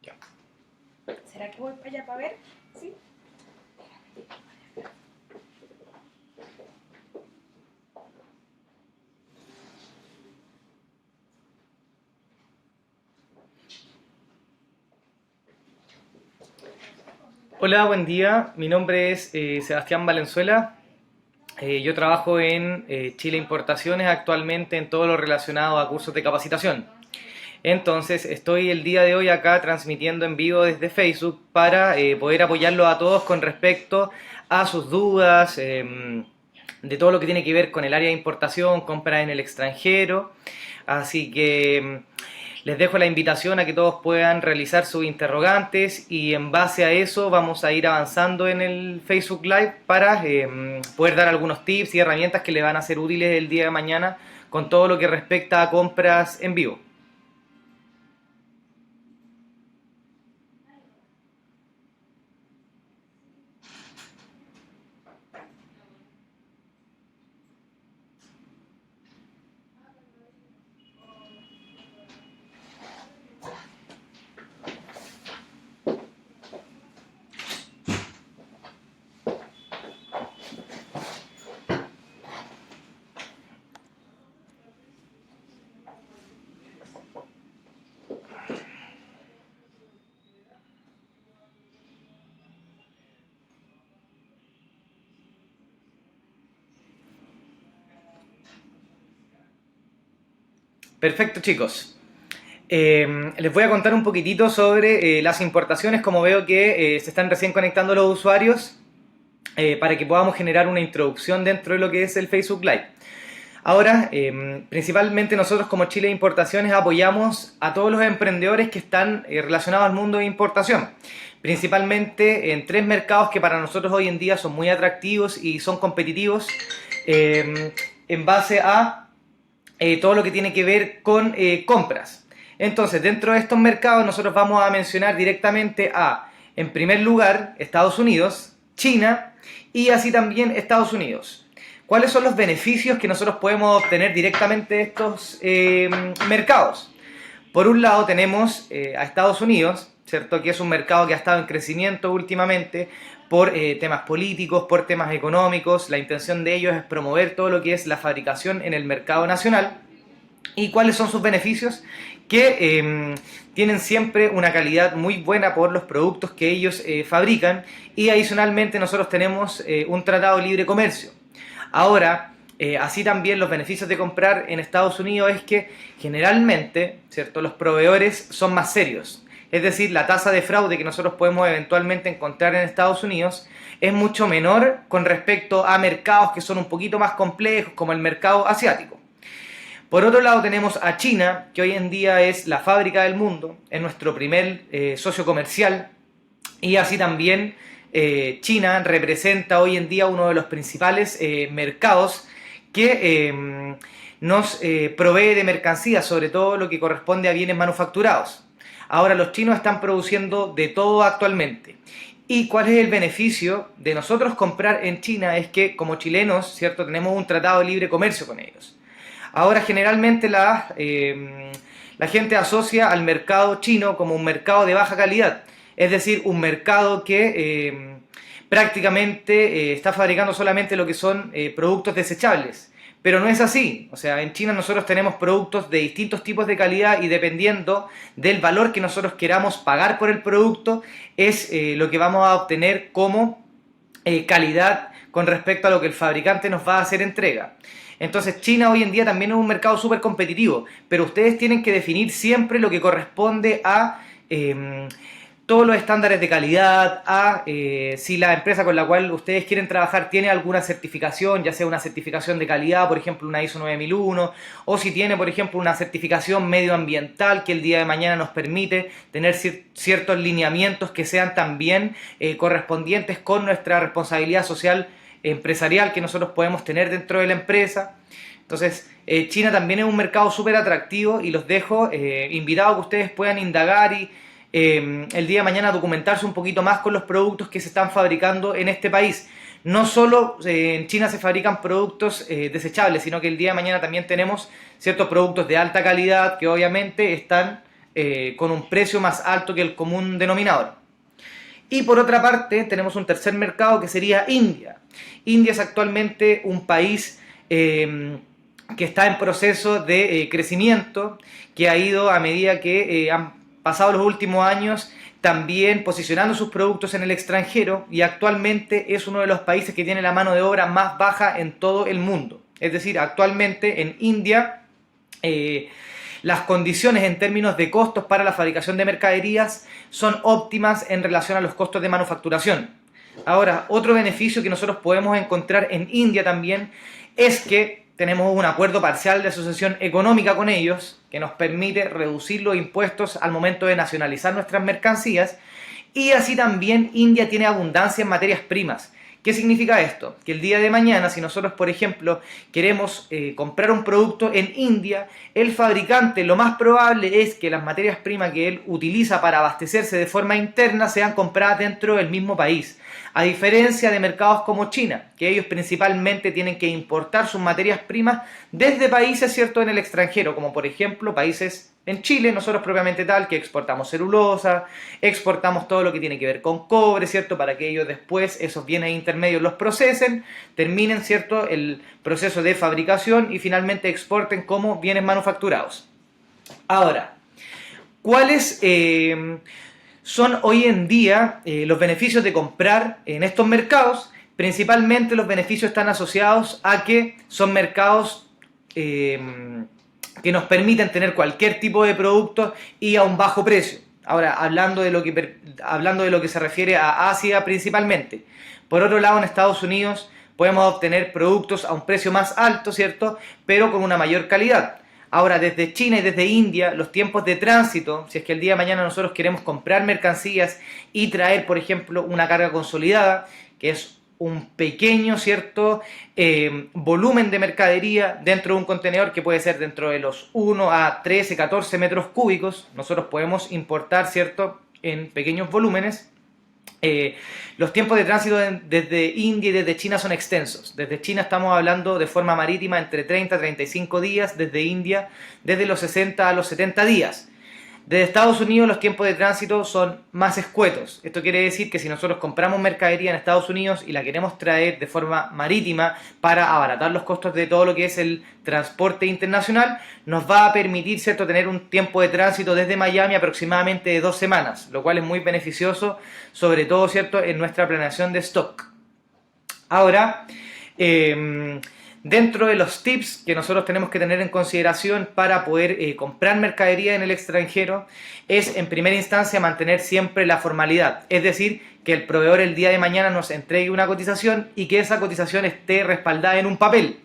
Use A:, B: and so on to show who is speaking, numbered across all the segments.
A: Ya.
B: ¿Será que voy para allá para ver? Sí.
A: Hola, buen día. Mi nombre es Sebastián Valenzuela. Yo trabajo en Chile Importaciones actualmente en todo lo relacionado a cursos de capacitación. Entonces, estoy el día de hoy acá transmitiendo en vivo desde Facebook para poder apoyarlos a todos con respecto a sus dudas, de todo lo que tiene que ver con el área de importación, compra en el extranjero. Así que les dejo la invitación a que todos puedan realizar sus interrogantes y en base a eso vamos a ir avanzando en el Facebook Live para poder dar algunos tips y herramientas que le van a ser útiles el día de mañana con todo lo que respecta a compras en vivo. Perfecto, chicos. Les voy a contar un poquitito sobre las importaciones, como veo que se están recién conectando los usuarios, para que podamos generar una introducción dentro de lo que es el Facebook Live. Ahora, principalmente nosotros como Chile Importaciones apoyamos a todos los emprendedores que están relacionados al mundo de importación, principalmente en tres mercados que para nosotros hoy en día son muy atractivos y son competitivos en base a todo lo que tiene que ver con compras. Entonces, dentro de estos mercados nosotros vamos a mencionar directamente a, en primer lugar, Estados Unidos, China y así también Estados Unidos. ¿Cuáles son los beneficios que nosotros podemos obtener directamente de estos mercados? Por un lado tenemos a Estados Unidos, ¿cierto? Que es un mercado que ha estado en crecimiento últimamente por temas políticos, por temas económicos. La intención de ellos es promover todo lo que es la fabricación en el mercado nacional. ¿Y cuáles son sus beneficios? Que tienen siempre una calidad muy buena por los productos que ellos fabrican y adicionalmente nosotros tenemos un tratado de libre comercio. Ahora, así también los beneficios de comprar en Estados Unidos es que generalmente, ¿cierto?, los proveedores son más serios. Es decir, la tasa de fraude que nosotros podemos eventualmente encontrar en Estados Unidos es mucho menor con respecto a mercados que son un poquito más complejos, como el mercado asiático. Por otro lado tenemos a China, que hoy en día es la fábrica del mundo, es nuestro primer socio comercial, y así también China representa hoy en día uno de los principales mercados que nos provee de mercancías, sobre todo lo que corresponde a bienes manufacturados. Ahora los chinos están produciendo de todo actualmente. ¿Y cuál es el beneficio de nosotros comprar en China? Es que como chilenos, ¿cierto?, tenemos un tratado de libre comercio con ellos. Ahora generalmente la gente asocia al mercado chino como un mercado de baja calidad, es decir, un mercado que prácticamente está fabricando solamente lo que son productos desechables. Pero no es así, o sea, en China nosotros tenemos productos de distintos tipos de calidad y dependiendo del valor que nosotros queramos pagar por el producto es lo que vamos a obtener como calidad con respecto a lo que el fabricante nos va a hacer entrega. Entonces China hoy en día también es un mercado súper competitivo, pero ustedes tienen que definir siempre lo que corresponde a todos los estándares de calidad, a si la empresa con la cual ustedes quieren trabajar tiene alguna certificación, ya sea una certificación de calidad, por ejemplo una ISO 9001, o si tiene, por ejemplo, una certificación medioambiental que el día de mañana nos permite tener ciertos lineamientos que sean también correspondientes con nuestra responsabilidad social empresarial que nosotros podemos tener dentro de la empresa. Entonces, China también es un mercado súper atractivo y los dejo invitados a que ustedes puedan indagar y el día de mañana documentarse un poquito más con los productos que se están fabricando en este país. No solo en China se fabrican productos desechables, sino que el día de mañana también tenemos ciertos productos de alta calidad que obviamente están con un precio más alto que el común denominador. Y por otra parte tenemos un tercer mercado que sería India. India es actualmente un país que está en proceso de crecimiento, que ha ido a medida que han pasado los últimos años también posicionando sus productos en el extranjero, y actualmente es uno de los países que tiene la mano de obra más baja en todo el mundo. Es decir, actualmente en India las condiciones en términos de costos para la fabricación de mercaderías son óptimas en relación a los costos de manufacturación. Ahora, otro beneficio que nosotros podemos encontrar en India también es que tenemos un acuerdo parcial de asociación económica con ellos que nos permite reducir los impuestos al momento de nacionalizar nuestras mercancías, y así también India tiene abundancia en materias primas. ¿Qué significa esto? Que el día de mañana, si nosotros, por ejemplo, queremos comprar un producto en India, el fabricante lo más probable es que las materias primas que él utiliza para abastecerse de forma interna sean compradas dentro del mismo país. A diferencia de mercados como China, que ellos principalmente tienen que importar sus materias primas desde países, ¿cierto?, en el extranjero, como por ejemplo países en Chile, nosotros propiamente tal, que exportamos celulosa, exportamos todo lo que tiene que ver con cobre, ¿cierto?, para que ellos después esos bienes intermedios los procesen, terminen, ¿cierto?, el proceso de fabricación y finalmente exporten como bienes manufacturados. Ahora, ¿cuáles son hoy en día los beneficios de comprar en estos mercados? Principalmente los beneficios están asociados a que son mercados que nos permiten tener cualquier tipo de producto y a un bajo precio. Ahora, hablando de lo que se refiere a Asia principalmente. Por otro lado, en Estados Unidos podemos obtener productos a un precio más alto, ¿cierto?, pero con una mayor calidad. Ahora, desde China y desde India, los tiempos de tránsito, si es que el día de mañana nosotros queremos comprar mercancías y traer, por ejemplo, una carga consolidada, que es un pequeño, ¿cierto?, volumen de mercadería dentro de un contenedor que puede ser dentro de los 1 a 13, 14 metros cúbicos, nosotros podemos importar, ¿cierto?, en pequeños volúmenes. Los tiempos de tránsito desde India y desde China son extensos. Desde China estamos hablando de forma marítima entre 30 a 35 días, desde India desde los 60 a los 70 días. Desde Estados Unidos los tiempos de tránsito son más escuetos. Esto quiere decir que si nosotros compramos mercadería en Estados Unidos y la queremos traer de forma marítima para abaratar los costos de todo lo que es el transporte internacional, nos va a permitir, ¿cierto?, tener un tiempo de tránsito desde Miami aproximadamente de 2 semanas, lo cual es muy beneficioso, sobre todo, ¿cierto?, en nuestra planeación de stock. Ahora, dentro de los tips que nosotros tenemos que tener en consideración para poder comprar mercadería en el extranjero es, en primera instancia, mantener siempre la formalidad. Es decir, que el proveedor el día de mañana nos entregue una cotización y que esa cotización esté respaldada en un papel.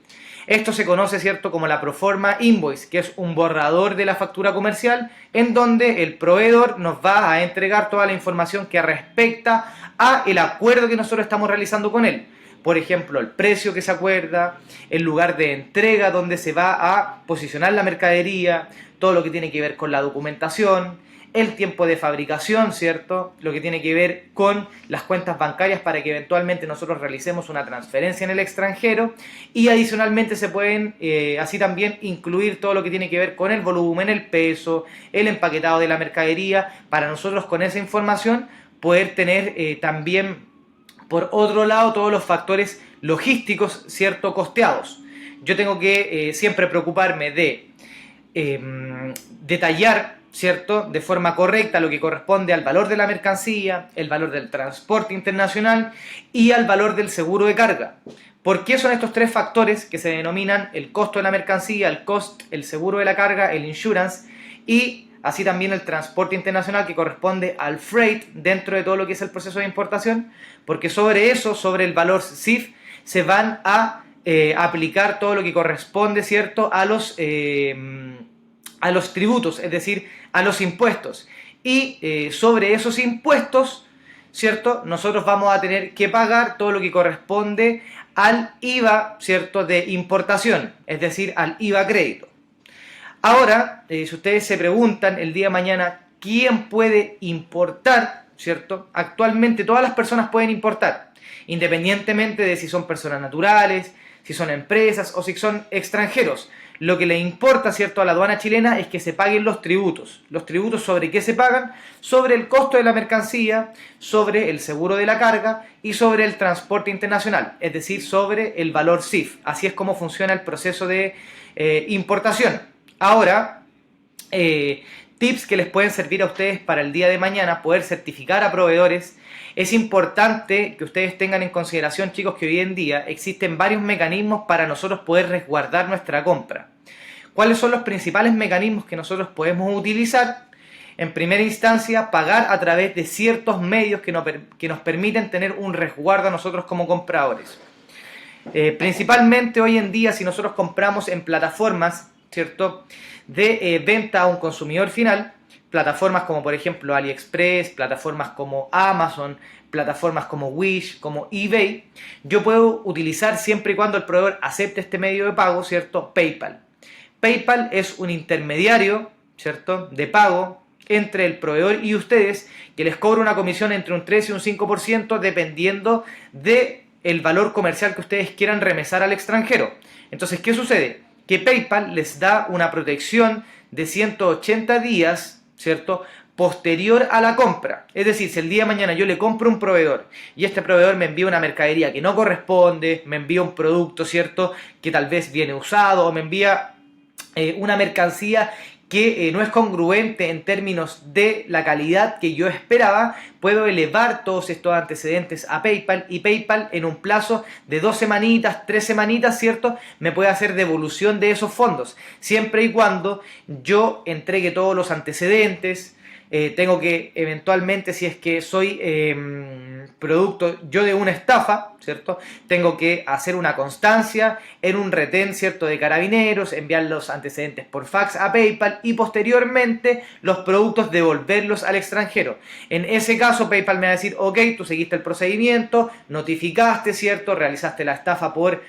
A: Esto se conoce, ¿cierto?, como la proforma invoice, que es un borrador de la factura comercial en donde el proveedor nos va a entregar toda la información que respecta a el acuerdo que nosotros estamos realizando con él. Por ejemplo, el precio que se acuerda, el lugar de entrega donde se va a posicionar la mercadería, todo lo que tiene que ver con la documentación, el tiempo de fabricación, ¿cierto?, lo que tiene que ver con las cuentas bancarias para que eventualmente nosotros realicemos una transferencia en el extranjero, y adicionalmente se pueden así también incluir todo lo que tiene que ver con el volumen, el peso, el empaquetado de la mercadería, para nosotros con esa información poder tener también, por otro lado, todos los factores logísticos, ¿cierto?, costeados. Yo tengo que siempre preocuparme de detallar, ¿cierto?, de forma correcta lo que corresponde al valor de la mercancía, el valor del transporte internacional y al valor del seguro de carga. ¿Por qué son estos tres factores que se denominan el costo de la mercancía, el cost, el seguro de la carga, el insurance, y así también el transporte internacional, que corresponde al freight dentro de todo lo que es el proceso de importación? Porque sobre eso, sobre el valor CIF, se van a aplicar todo lo que corresponde, ¿cierto?, a los tributos, es decir, a los impuestos. Y sobre esos impuestos, ¿cierto?, nosotros vamos a tener que pagar todo lo que corresponde al IVA, ¿cierto?, de importación, es decir, al IVA crédito. Ahora, si ustedes se preguntan el día de mañana quién puede importar, ¿cierto?, actualmente todas las personas pueden importar, independientemente de si son personas naturales, si son empresas o si son extranjeros. Lo que le importa, ¿cierto?, a la aduana chilena es que se paguen los tributos. ¿Los tributos sobre qué se pagan? Sobre el costo de la mercancía, sobre el seguro de la carga y sobre el transporte internacional, es decir, sobre el valor CIF. Así es como funciona el proceso de importación. Ahora, tips que les pueden servir a ustedes para el día de mañana, poder certificar a proveedores. Es importante que ustedes tengan en consideración, chicos, que hoy en día existen varios mecanismos para nosotros poder resguardar nuestra compra. ¿Cuáles son los principales mecanismos que nosotros podemos utilizar? En primera instancia, pagar a través de ciertos medios que nos permiten tener un resguardo a nosotros como compradores. Principalmente hoy en día, si nosotros compramos en plataformas, ¿cierto?, de venta a un consumidor final, plataformas como por ejemplo AliExpress, plataformas como Amazon, plataformas como Wish, como eBay, yo puedo utilizar siempre y cuando el proveedor acepte este medio de pago, ¿cierto?, PayPal. PayPal es un intermediario, ¿cierto?, de pago entre el proveedor y ustedes, que les cobra una comisión entre un 3 y un 5% dependiendo del valor comercial que ustedes quieran remesar al extranjero. Entonces, ¿qué sucede? Que PayPal les da una protección de 180 días, ¿cierto?, posterior a la compra. Es decir, si el día de mañana yo le compro a un proveedor y este proveedor me envía una mercadería que no corresponde, me envía un producto, ¿cierto?, que tal vez viene usado, o me envía una mercancía que no es congruente en términos de la calidad que yo esperaba, puedo elevar todos estos antecedentes a PayPal y PayPal en un plazo de 2 semanitas, 3 semanitas, ¿cierto?, me puede hacer devolución de esos fondos, siempre y cuando yo entregue todos los antecedentes. Tengo que eventualmente, si es que soy producto yo de una estafa, ¿cierto?, tengo que hacer una constancia en un retén, ¿cierto?, de carabineros, enviar los antecedentes por fax a PayPal y posteriormente los productos devolverlos al extranjero. En ese caso PayPal me va a decir, ok, tú seguiste el procedimiento, notificaste, ¿cierto?, realizaste la estafa por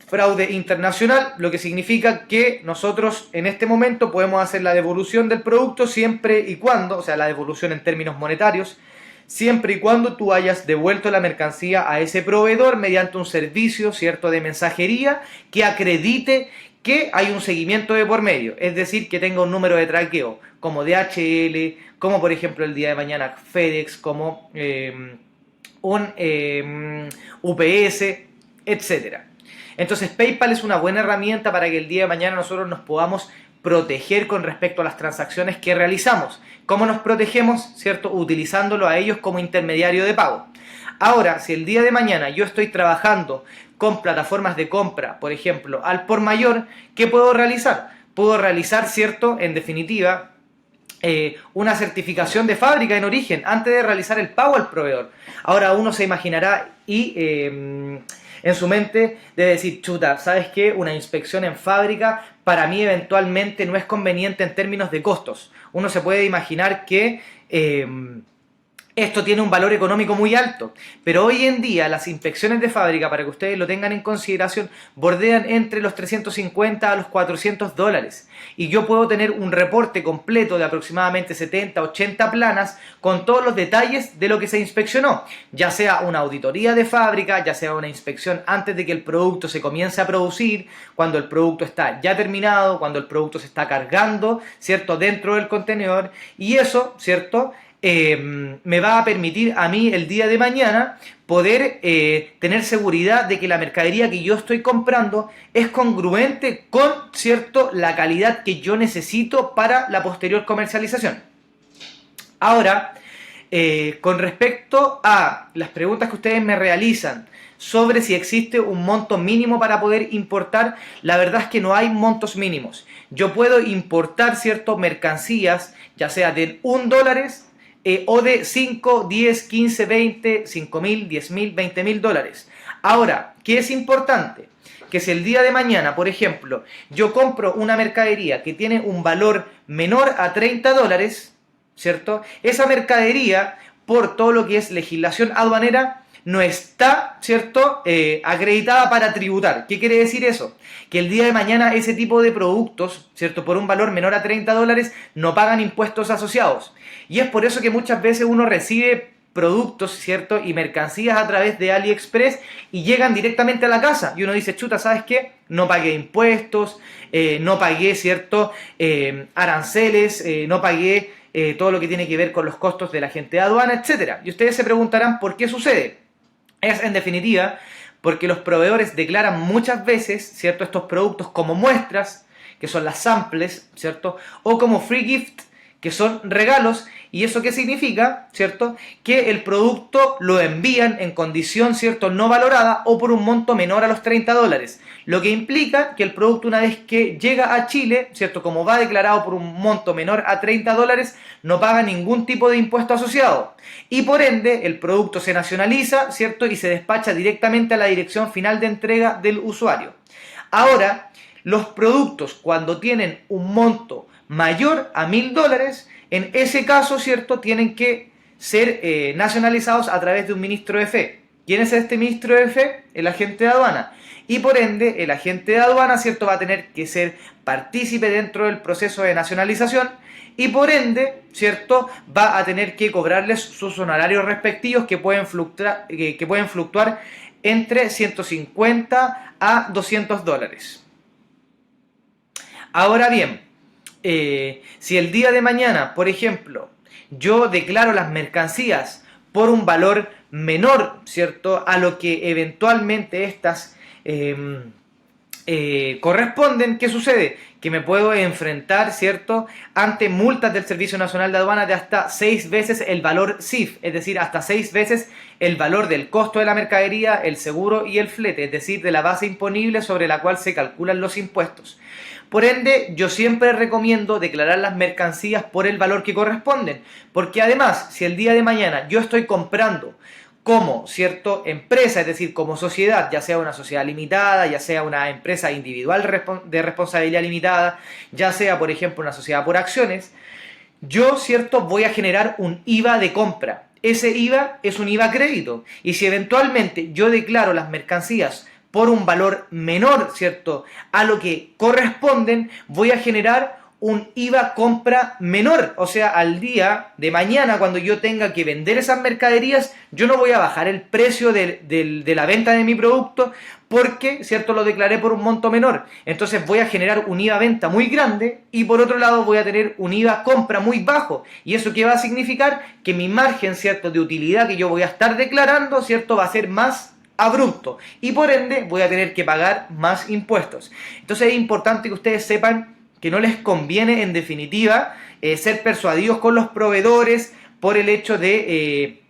A: fraude internacional, lo que significa que nosotros en este momento podemos hacer la devolución del producto siempre y cuando, o sea, la devolución en términos monetarios, siempre y cuando tú hayas devuelto la mercancía a ese proveedor mediante un servicio, ¿cierto?, de mensajería que acredite que hay un seguimiento de por medio, es decir, que tenga un número de traqueo, como DHL, como por ejemplo el día de mañana FedEx, como un UPS, etcétera. Entonces PayPal es una buena herramienta para que el día de mañana nosotros nos podamos proteger con respecto a las transacciones que realizamos. ¿Cómo nos protegemos? ¿Cierto? Utilizándolo a ellos como intermediario de pago. Ahora, si el día de mañana yo estoy trabajando con plataformas de compra, por ejemplo, al por mayor, ¿qué puedo realizar? Puedo realizar, ¿cierto?, en definitiva, una certificación de fábrica en origen antes de realizar el pago al proveedor. Ahora uno se imaginará y en su mente debe decir, chuta, ¿sabes qué? Una inspección en fábrica para mí eventualmente no es conveniente en términos de costos. Uno se puede imaginar que esto tiene un valor económico muy alto, pero hoy en día las inspecciones de fábrica, para que ustedes lo tengan en consideración, bordean entre los 350 a los $400, y yo puedo tener un reporte completo de aproximadamente 70, 80 planas con todos los detalles de lo que se inspeccionó, ya sea una auditoría de fábrica, ya sea una inspección antes de que el producto se comience a producir, cuando el producto está ya terminado, cuando el producto se está cargando, ¿cierto?, dentro del contenedor, y eso, ¿cierto?, me va a permitir a mí el día de mañana poder tener seguridad de que la mercadería que yo estoy comprando es congruente con, ¿cierto?, la calidad que yo necesito para la posterior comercialización. Ahora, con respecto a las preguntas que ustedes me realizan sobre si existe un monto mínimo para poder importar, la verdad es que no hay montos mínimos. Yo puedo importar, ¿cierto?, mercancías, ya sea de $1 o de 5, 10, 15, 20, 5.000, 10.000, 20.000 dólares. Ahora, ¿qué es importante? Que si el día de mañana, por ejemplo, yo compro una mercadería que tiene un valor menor a $30, ¿cierto? Esa mercadería, por todo lo que es legislación aduanera, no está, ¿cierto?, acreditada para tributar. ¿Qué quiere decir eso? Que el día de mañana ese tipo de productos, ¿cierto?, por un valor menor a $30 no pagan impuestos asociados. Y es por eso que muchas veces uno recibe productos, ¿cierto? Y mercancías a través de AliExpress y llegan directamente a la casa. Y uno dice, chuta, ¿sabes qué? No pagué impuestos, no pagué, ¿cierto? Aranceles, no pagué todo lo que tiene que ver con los costos de la gente de aduana, etc. Y ustedes se preguntarán, ¿por qué sucede? Es, en definitiva, porque los proveedores declaran muchas veces, ¿cierto?, estos productos como muestras, que son las samples, ¿cierto?, o como free gift, que son regalos. ¿Y eso qué significa? ¿Cierto? Que el producto lo envían en condición, ¿cierto?, no valorada o por un monto menor a los $30. Lo que implica que el producto, una vez que llega a Chile, ¿cierto?, como va declarado por un monto menor a $30, no paga ningún tipo de impuesto asociado. Y por ende, el producto se nacionaliza, ¿cierto?, y se despacha directamente a la dirección final de entrega del usuario. Ahora, los productos, cuando tienen un monto mayor a $1.000, en ese caso, ¿cierto?, tienen que ser nacionalizados a través de un ministro de fe. ¿Quién es este ministro de fe? El agente de aduana. Y por ende, el agente de aduana, ¿cierto?, va a tener que ser partícipe dentro del proceso de nacionalización y por ende, ¿cierto?, va a tener que cobrarles sus honorarios respectivos que pueden fluctuar entre $150 a $200. Ahora bien, si el día de mañana, por ejemplo, yo declaro las mercancías por un valor menor, ¿cierto?, a lo que eventualmente estas corresponden, ¿qué sucede? Que me puedo enfrentar, ¿cierto?, ante multas del Servicio Nacional de Aduana de hasta 6 veces el valor CIF, es decir, hasta 6 veces el valor del costo de la mercadería, el seguro y el flete, es decir, de la base imponible sobre la cual se calculan los impuestos. Por ende, yo siempre recomiendo declarar las mercancías por el valor que corresponden, porque además, si el día de mañana yo estoy comprando como, ¿cierto?, empresa, es decir, como sociedad, ya sea una sociedad limitada, ya sea una empresa individual de responsabilidad limitada, ya sea, por ejemplo, una sociedad por acciones, yo, ¿cierto?, voy a generar un IVA de compra. Ese IVA es un IVA crédito, y si eventualmente yo declaro las mercancías por un valor menor, ¿cierto?, a lo que corresponden, voy a generar un IVA compra menor. O sea, al día de mañana, cuando yo tenga que vender esas mercaderías, yo no voy a bajar el precio de la venta de mi producto porque, ¿cierto?, lo declaré por un monto menor. Entonces voy a generar un IVA venta muy grande y por otro lado voy a tener un IVA compra muy bajo. ¿Y eso qué va a significar? Que mi margen, ¿cierto?, de utilidad que yo voy a estar declarando, ¿cierto?, va a ser más abrupto y por ende voy a tener que pagar más impuestos. Entonces es importante que ustedes sepan que no les conviene, en definitiva, ser persuadidos con los proveedores por el hecho de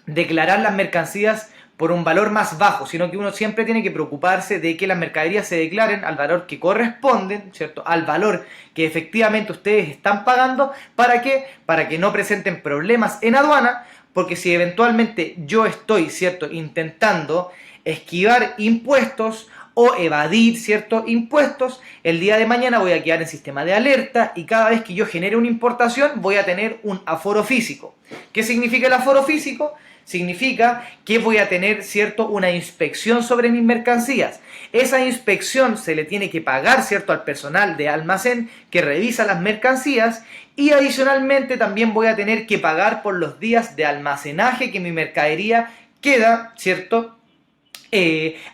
A: declarar las mercancías por un valor más bajo, sino que uno siempre tiene que preocuparse de que las mercaderías se declaren al valor que corresponden, ¿cierto?, al valor que efectivamente ustedes están pagando. ¿Para qué? Para que no presenten problemas en aduana, porque si eventualmente yo estoy, ¿cierto?, intentando esquivar impuestos o evadir ciertos impuestos, el día de mañana voy a quedar en sistema de alerta y cada vez que yo genere una importación voy a tener un aforo físico. ¿Qué significa el aforo físico? Significa que voy a tener, ¿cierto?, una inspección sobre mis mercancías. Esa inspección se le tiene que pagar, ¿cierto?, al personal de almacén que revisa las mercancías y adicionalmente también voy a tener que pagar por los días de almacenaje que mi mercadería queda, ¿cierto?,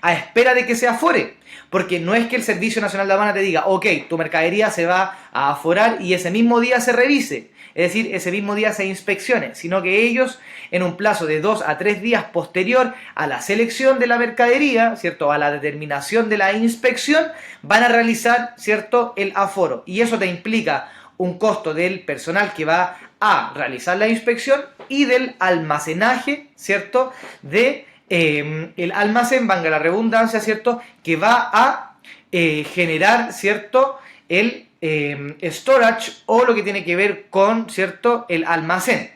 A: a espera de que se afore. Porque no es que el Servicio Nacional de Aduana te diga, ok, tu mercadería se va a aforar y ese mismo día se revise, es decir, ese mismo día se inspeccione, sino que ellos, en un plazo de 2 a 3 días posterior a la selección de la mercadería, ¿cierto?, a la determinación de la inspección, van a realizar, ¿cierto?, el aforo. Y eso te implica un costo del personal que va a realizar la inspección y del almacenaje, ¿cierto?, de el almacén, valga la redundancia, ¿cierto?, que va a generar, ¿cierto?, el storage o lo que tiene que ver con, ¿cierto?, el almacén.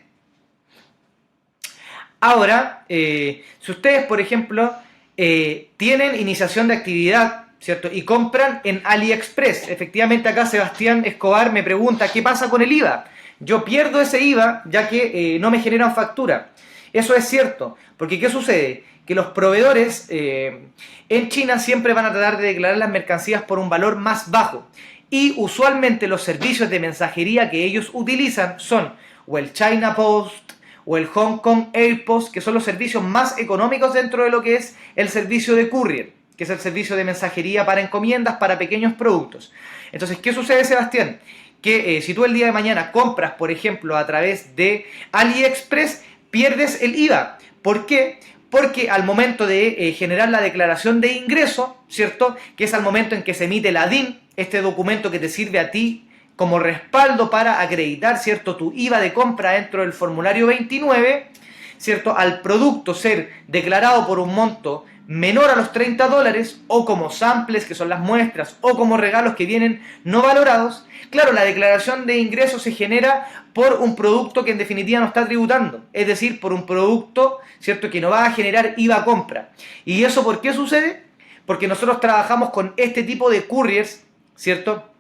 A: Ahora, si ustedes, por ejemplo, tienen iniciación de actividad, ¿cierto?, y compran en AliExpress, efectivamente acá Sebastián Escobar me pregunta, ¿qué pasa con el IVA? Yo pierdo ese IVA ya que no me generan factura. Eso es cierto, porque ¿qué sucede? Que los proveedores en China siempre van a tratar de declarar las mercancías por un valor más bajo y usualmente los servicios de mensajería que ellos utilizan son o el China Post o el Hong Kong Airpost, que son los servicios más económicos dentro de lo que es el servicio de courier, que es el servicio de mensajería para encomiendas para pequeños productos. Entonces, ¿qué sucede, Sebastián? Que si tú el día de mañana compras, por ejemplo, a través de AliExpress, pierdes el IVA. ¿Por qué? Porque al momento de generar la declaración de ingreso, ¿cierto? Que es al momento en que se emite la DIN, este documento que te sirve a ti como respaldo para acreditar, ¿cierto?, tu IVA de compra dentro del formulario 29, ¿cierto?, al producto ser declarado por un monto menor a los $30, o como samples, que son las muestras, o como regalos que vienen no valorados, claro, la declaración de ingresos se genera por un producto que en definitiva no está tributando, es decir, por un producto, ¿cierto?, que no va a generar IVA compra. ¿Y eso por qué sucede? Porque nosotros trabajamos con este tipo de couriers, ¿cierto?,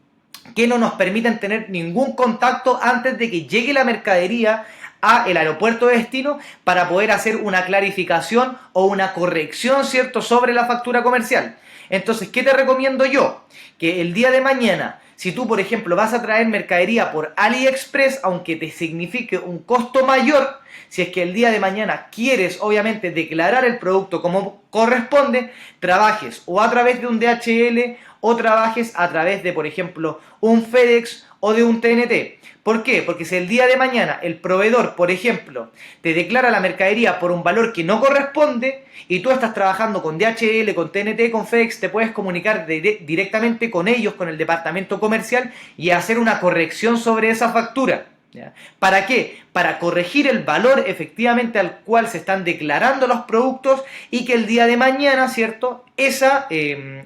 A: que no nos permiten tener ningún contacto antes de que llegue la mercadería a el aeropuerto de destino para poder hacer una clarificación o una corrección, ¿cierto?, sobre la factura comercial. Entonces, ¿qué te recomiendo yo? Que el día de mañana, si tú, por ejemplo, vas a traer mercadería por AliExpress, aunque te signifique un costo mayor, si es que el día de mañana quieres, obviamente, declarar el producto como corresponde, trabajes o a través de un DHL o trabajes a través de, por ejemplo, un FedEx o de un TNT. ¿Por qué? Porque si el día de mañana el proveedor, por ejemplo, te declara la mercadería por un valor que no corresponde y tú estás trabajando con DHL, con TNT, con FedEx, te puedes comunicar directamente con ellos, con el departamento comercial y hacer una corrección sobre esa factura. ¿Ya? ¿Para qué? Para corregir el valor efectivamente al cual se están declarando los productos y que el día de mañana, ¿cierto?, esa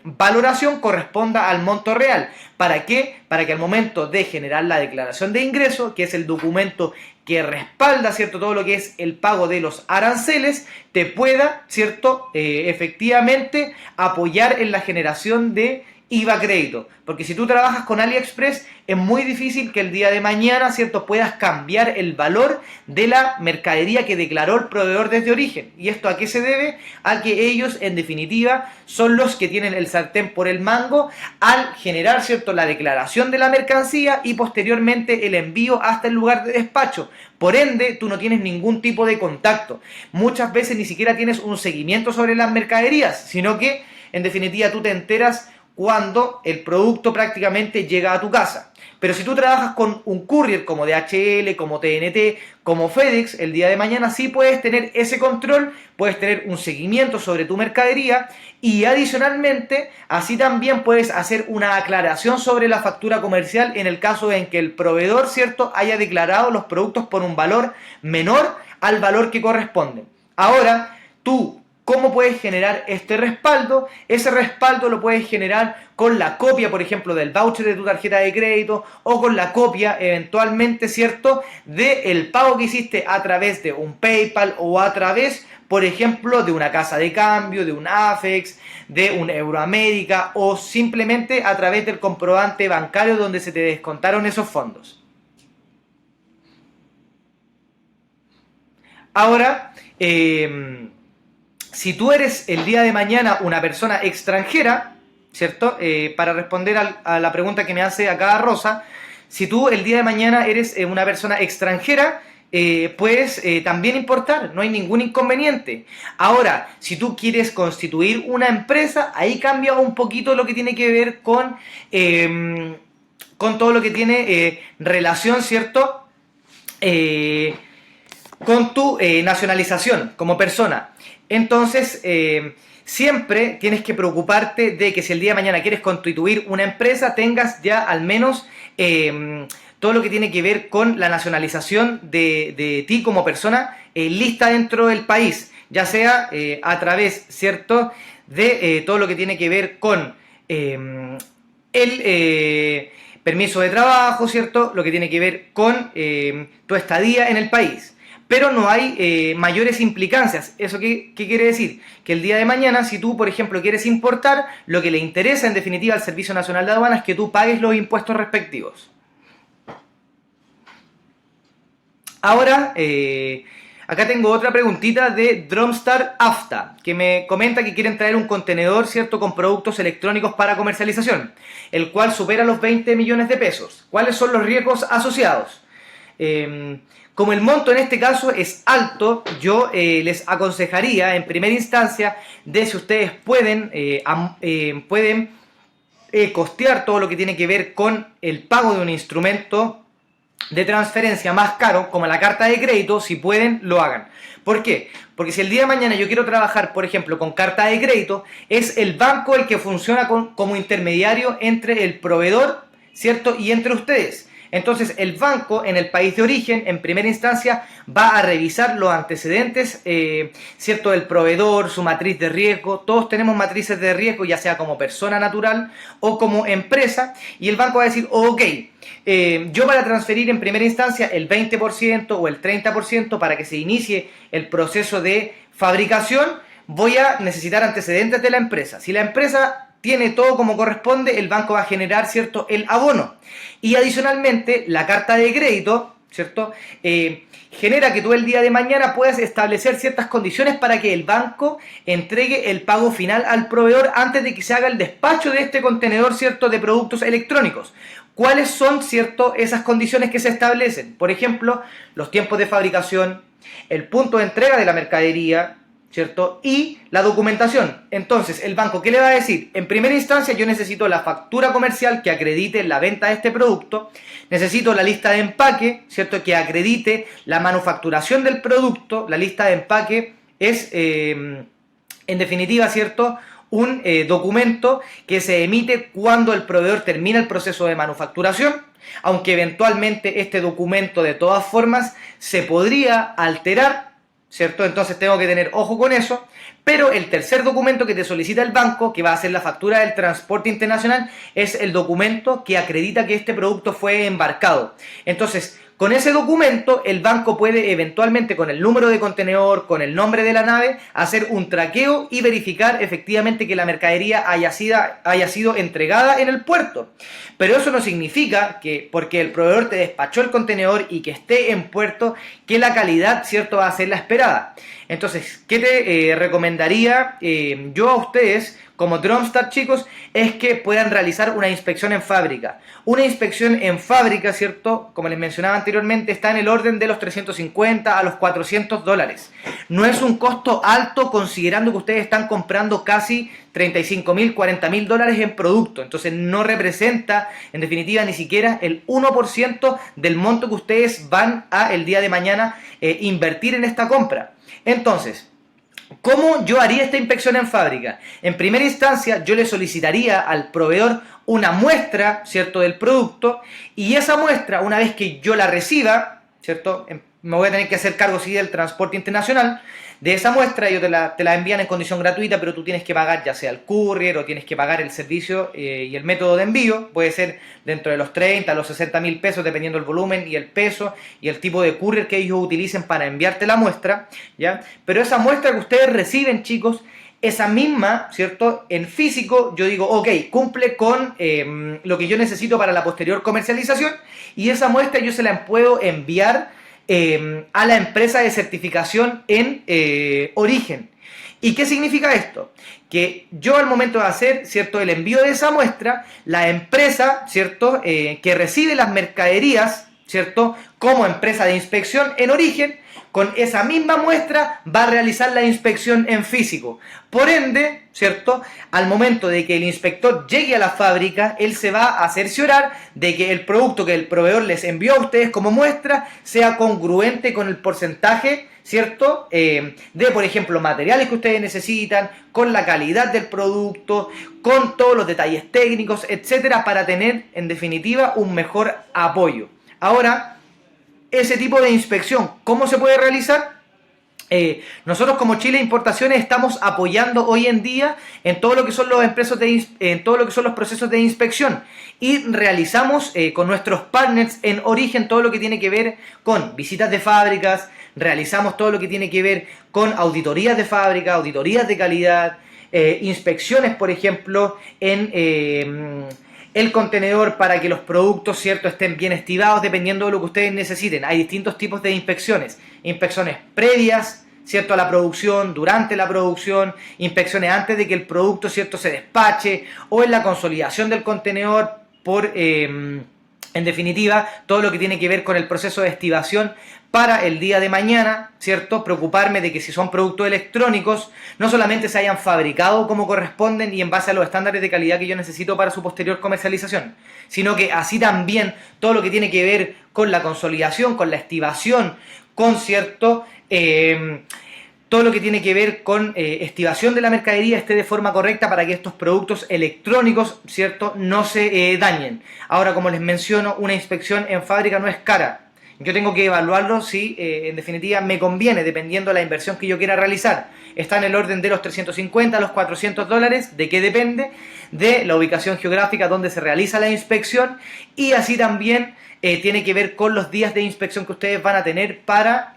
A: valoración corresponda al monto real. ¿Para qué? Para que al momento de generar la declaración de ingreso, que es el documento que respalda, ¿cierto?, todo lo que es el pago de los aranceles, te pueda, ¿cierto?, efectivamente apoyar en la generación de IVA crédito. Porque si tú trabajas con AliExpress, es muy difícil que el día de mañana, ¿cierto?, puedas cambiar el valor de la mercadería que declaró el proveedor desde origen. ¿Y esto a qué se debe? A que ellos, en definitiva, son los que tienen el sartén por el mango al generar, ¿cierto?, la declaración de la mercancía y posteriormente el envío hasta el lugar de despacho. Por ende, tú no tienes ningún tipo de contacto. Muchas veces ni siquiera tienes un seguimiento sobre las mercaderías, sino que, en definitiva, tú te enteras cuando el producto prácticamente llega a tu casa. Pero si tú trabajas con un courier como DHL, como TNT, como FedEx, el día de mañana sí puedes tener ese control, puedes tener un seguimiento sobre tu mercadería y adicionalmente así también puedes hacer una aclaración sobre la factura comercial en el caso en que el proveedor, ¿cierto?, haya declarado los productos por un valor menor al valor que corresponde. Ahora, tú, ¿cómo puedes generar este respaldo? Ese respaldo lo puedes generar con la copia, por ejemplo, del voucher de tu tarjeta de crédito o con la copia, eventualmente, ¿cierto?, del pago que hiciste a través de un PayPal o a través, por ejemplo, de una casa de cambio, de un Afex, de un Euroamérica o simplemente a través del comprobante bancario donde se te descontaron esos fondos. Ahora, si tú eres el día de mañana una persona extranjera, ¿cierto? Para responder a la pregunta que me hace acá Rosa, si tú el día de mañana eres una persona extranjera, puedes también importar, no hay ningún inconveniente. Ahora, si tú quieres constituir una empresa, ahí cambia un poquito lo que tiene que ver con todo lo que tiene relación, ¿cierto?, con tu nacionalización como persona. Entonces, siempre tienes que preocuparte de que si el día de mañana quieres constituir una empresa, tengas ya al menos todo lo que tiene que ver con la nacionalización de ti como persona lista dentro del país, ya sea a través, ¿cierto?, de todo lo que tiene que ver con el permiso de trabajo, ¿cierto?, lo que tiene que ver con tu estadía en el país. Pero no hay mayores implicancias. ¿Eso qué quiere decir? Que el día de mañana, si tú, por ejemplo, quieres importar, lo que le interesa en definitiva al Servicio Nacional de Aduanas es que tú pagues los impuestos respectivos. Ahora, acá tengo otra preguntita de Drumstar Afta, que me comenta que quieren traer un contenedor, ¿cierto?, con productos electrónicos para comercialización, el cual supera los 20 millones de pesos. ¿Cuáles son los riesgos asociados? Como el monto en este caso es alto, yo les aconsejaría en primera instancia de si ustedes pueden costear todo lo que tiene que ver con el pago de un instrumento de transferencia más caro, como la carta de crédito. Si pueden, lo hagan. ¿Por qué? Porque si el día de mañana yo quiero trabajar, por ejemplo, con carta de crédito, es el banco el que funciona como intermediario entre el proveedor, ¿cierto?, y entre ustedes. Entonces el banco en el país de origen, en primera instancia, va a revisar los antecedentes, ¿cierto?, del proveedor, su matriz de riesgo. Todos tenemos matrices de riesgo, ya sea como persona natural o como empresa, y el banco va a decir, ok, yo para transferir en primera instancia el 20% o el 30% para que se inicie el proceso de fabricación, voy a necesitar antecedentes de la empresa. Si la empresa tiene todo como corresponde, el banco va a generar, ¿cierto?, el abono. Y adicionalmente, la carta de crédito, ¿cierto?, genera que tú el día de mañana puedas establecer ciertas condiciones para que el banco entregue el pago final al proveedor antes de que se haga el despacho de este contenedor, ¿cierto?, de productos electrónicos. ¿Cuáles son, cierto, esas condiciones que se establecen? Por ejemplo, los tiempos de fabricación, el punto de entrega de la mercadería, ¿cierto?, y la documentación. Entonces, el banco, ¿qué le va a decir? En primera instancia, yo necesito la factura comercial que acredite la venta de este producto, necesito la lista de empaque, ¿cierto?, que acredite la manufacturación del producto. La lista de empaque es, en definitiva, ¿cierto?, un documento que se emite cuando el proveedor termina el proceso de manufacturación, aunque eventualmente este documento de todas formas se podría alterar, ¿cierto? Entonces tengo que tener ojo con eso. Pero el tercer documento que te solicita el banco, que va a ser la factura del transporte internacional, es el documento que acredita que este producto fue embarcado. Entonces, con ese documento, el banco puede eventualmente, con el número de contenedor, con el nombre de la nave, hacer un traqueo y verificar efectivamente que la mercadería haya sido entregada en el puerto. Pero eso no significa que, porque el proveedor te despachó el contenedor y que esté en puerto, que la calidad, ¿cierto?, va a ser la esperada. Entonces, ¿qué te recomendaría yo a ustedes como Drumstart, chicos? Es que puedan realizar una inspección en fábrica. Una inspección en fábrica, ¿cierto?, como les mencionaba anteriormente, está en el orden de los 350 a los $400. No es un costo alto considerando que ustedes están comprando casi 35.000, 40.000 dólares en producto. Entonces no representa, en definitiva, ni siquiera el 1% del monto que ustedes van a el día de mañana invertir en esta compra. Entonces, ¿cómo yo haría esta inspección en fábrica? En primera instancia, yo le solicitaría al proveedor una muestra, ¿cierto?, del producto, y esa muestra, una vez que yo la reciba, ¿cierto?, me voy a tener que hacer cargo, sí, del transporte internacional. De esa muestra ellos te la envían en condición gratuita, pero tú tienes que pagar ya sea el courier o tienes que pagar el servicio y el método de envío. Puede ser dentro de los 30 a los 60.000 pesos, dependiendo del volumen y el peso y el tipo de courier que ellos utilicen para enviarte la muestra, ¿ya? Pero esa muestra que ustedes reciben, chicos, esa misma, ¿cierto?, en físico, yo digo, ok, cumple con lo que yo necesito para la posterior comercialización, y esa muestra yo se la puedo enviar a la empresa de certificación en origen. ¿Y qué significa esto? Que yo al momento de hacer, ¿cierto?, el envío de esa muestra, la empresa, ¿cierto?, que recibe las mercaderías, ¿cierto?, como empresa de inspección en origen, con esa misma muestra va a realizar la inspección en físico. Por ende, ¿cierto?, al momento de que el inspector llegue a la fábrica, él se va a cerciorar de que el producto que el proveedor les envió a ustedes como muestra sea congruente con el porcentaje, ¿cierto?, de, por ejemplo, materiales que ustedes necesitan, con la calidad del producto, con todos los detalles técnicos, etcétera, para tener, en definitiva, un mejor apoyo. Ahora, ese tipo de inspección, ¿cómo se puede realizar? Nosotros como Chile Importaciones estamos apoyando hoy en día en todo lo que son los procesos de inspección, y realizamos con nuestros partners en origen todo lo que tiene que ver con visitas de fábricas, realizamos todo lo que tiene que ver con auditorías de fábrica, auditorías de calidad, inspecciones, por ejemplo, en el contenedor para que los productos, ¿cierto?, estén bien estivados dependiendo de lo que ustedes necesiten. Hay distintos tipos de inspecciones. Inspecciones previas, ¿cierto?, a la producción, durante la producción, inspecciones antes de que el producto, ¿cierto?, se despache, o en la consolidación del contenedor por En definitiva, todo lo que tiene que ver con el proceso de estibación para el día de mañana, ¿cierto? Preocuparme de que si son productos electrónicos, no solamente se hayan fabricado como corresponden y en base a los estándares de calidad que yo necesito para su posterior comercialización, sino que así también todo lo que tiene que ver con la consolidación, con la estibación, con cierto... todo lo que tiene que ver con estibación de la mercadería esté de forma correcta para que estos productos electrónicos, ¿cierto?, no se dañen. Ahora, como les menciono, una inspección en fábrica no es cara. Yo tengo que evaluarlo si, en definitiva, me conviene, dependiendo de la inversión que yo quiera realizar. Está en el orden de los 350 a los $400. ¿De qué depende? De la ubicación geográfica donde se realiza la inspección, y así también tiene que ver con los días de inspección que ustedes van a tener para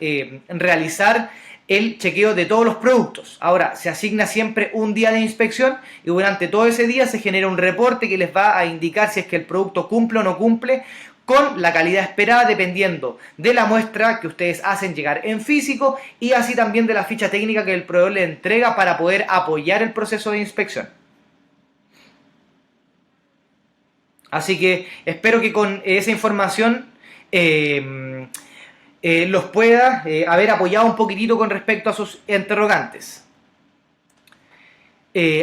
A: realizar el chequeo de todos los productos. Ahora, se asigna siempre un día de inspección y durante todo ese día se genera un reporte que les va a indicar si es que el producto cumple o no cumple con la calidad esperada, dependiendo de la muestra que ustedes hacen llegar en físico y así también de la ficha técnica que el proveedor le entrega para poder apoyar el proceso de inspección. Así que espero que con esa información los pueda haber apoyado un poquitito con respecto a sus interrogantes.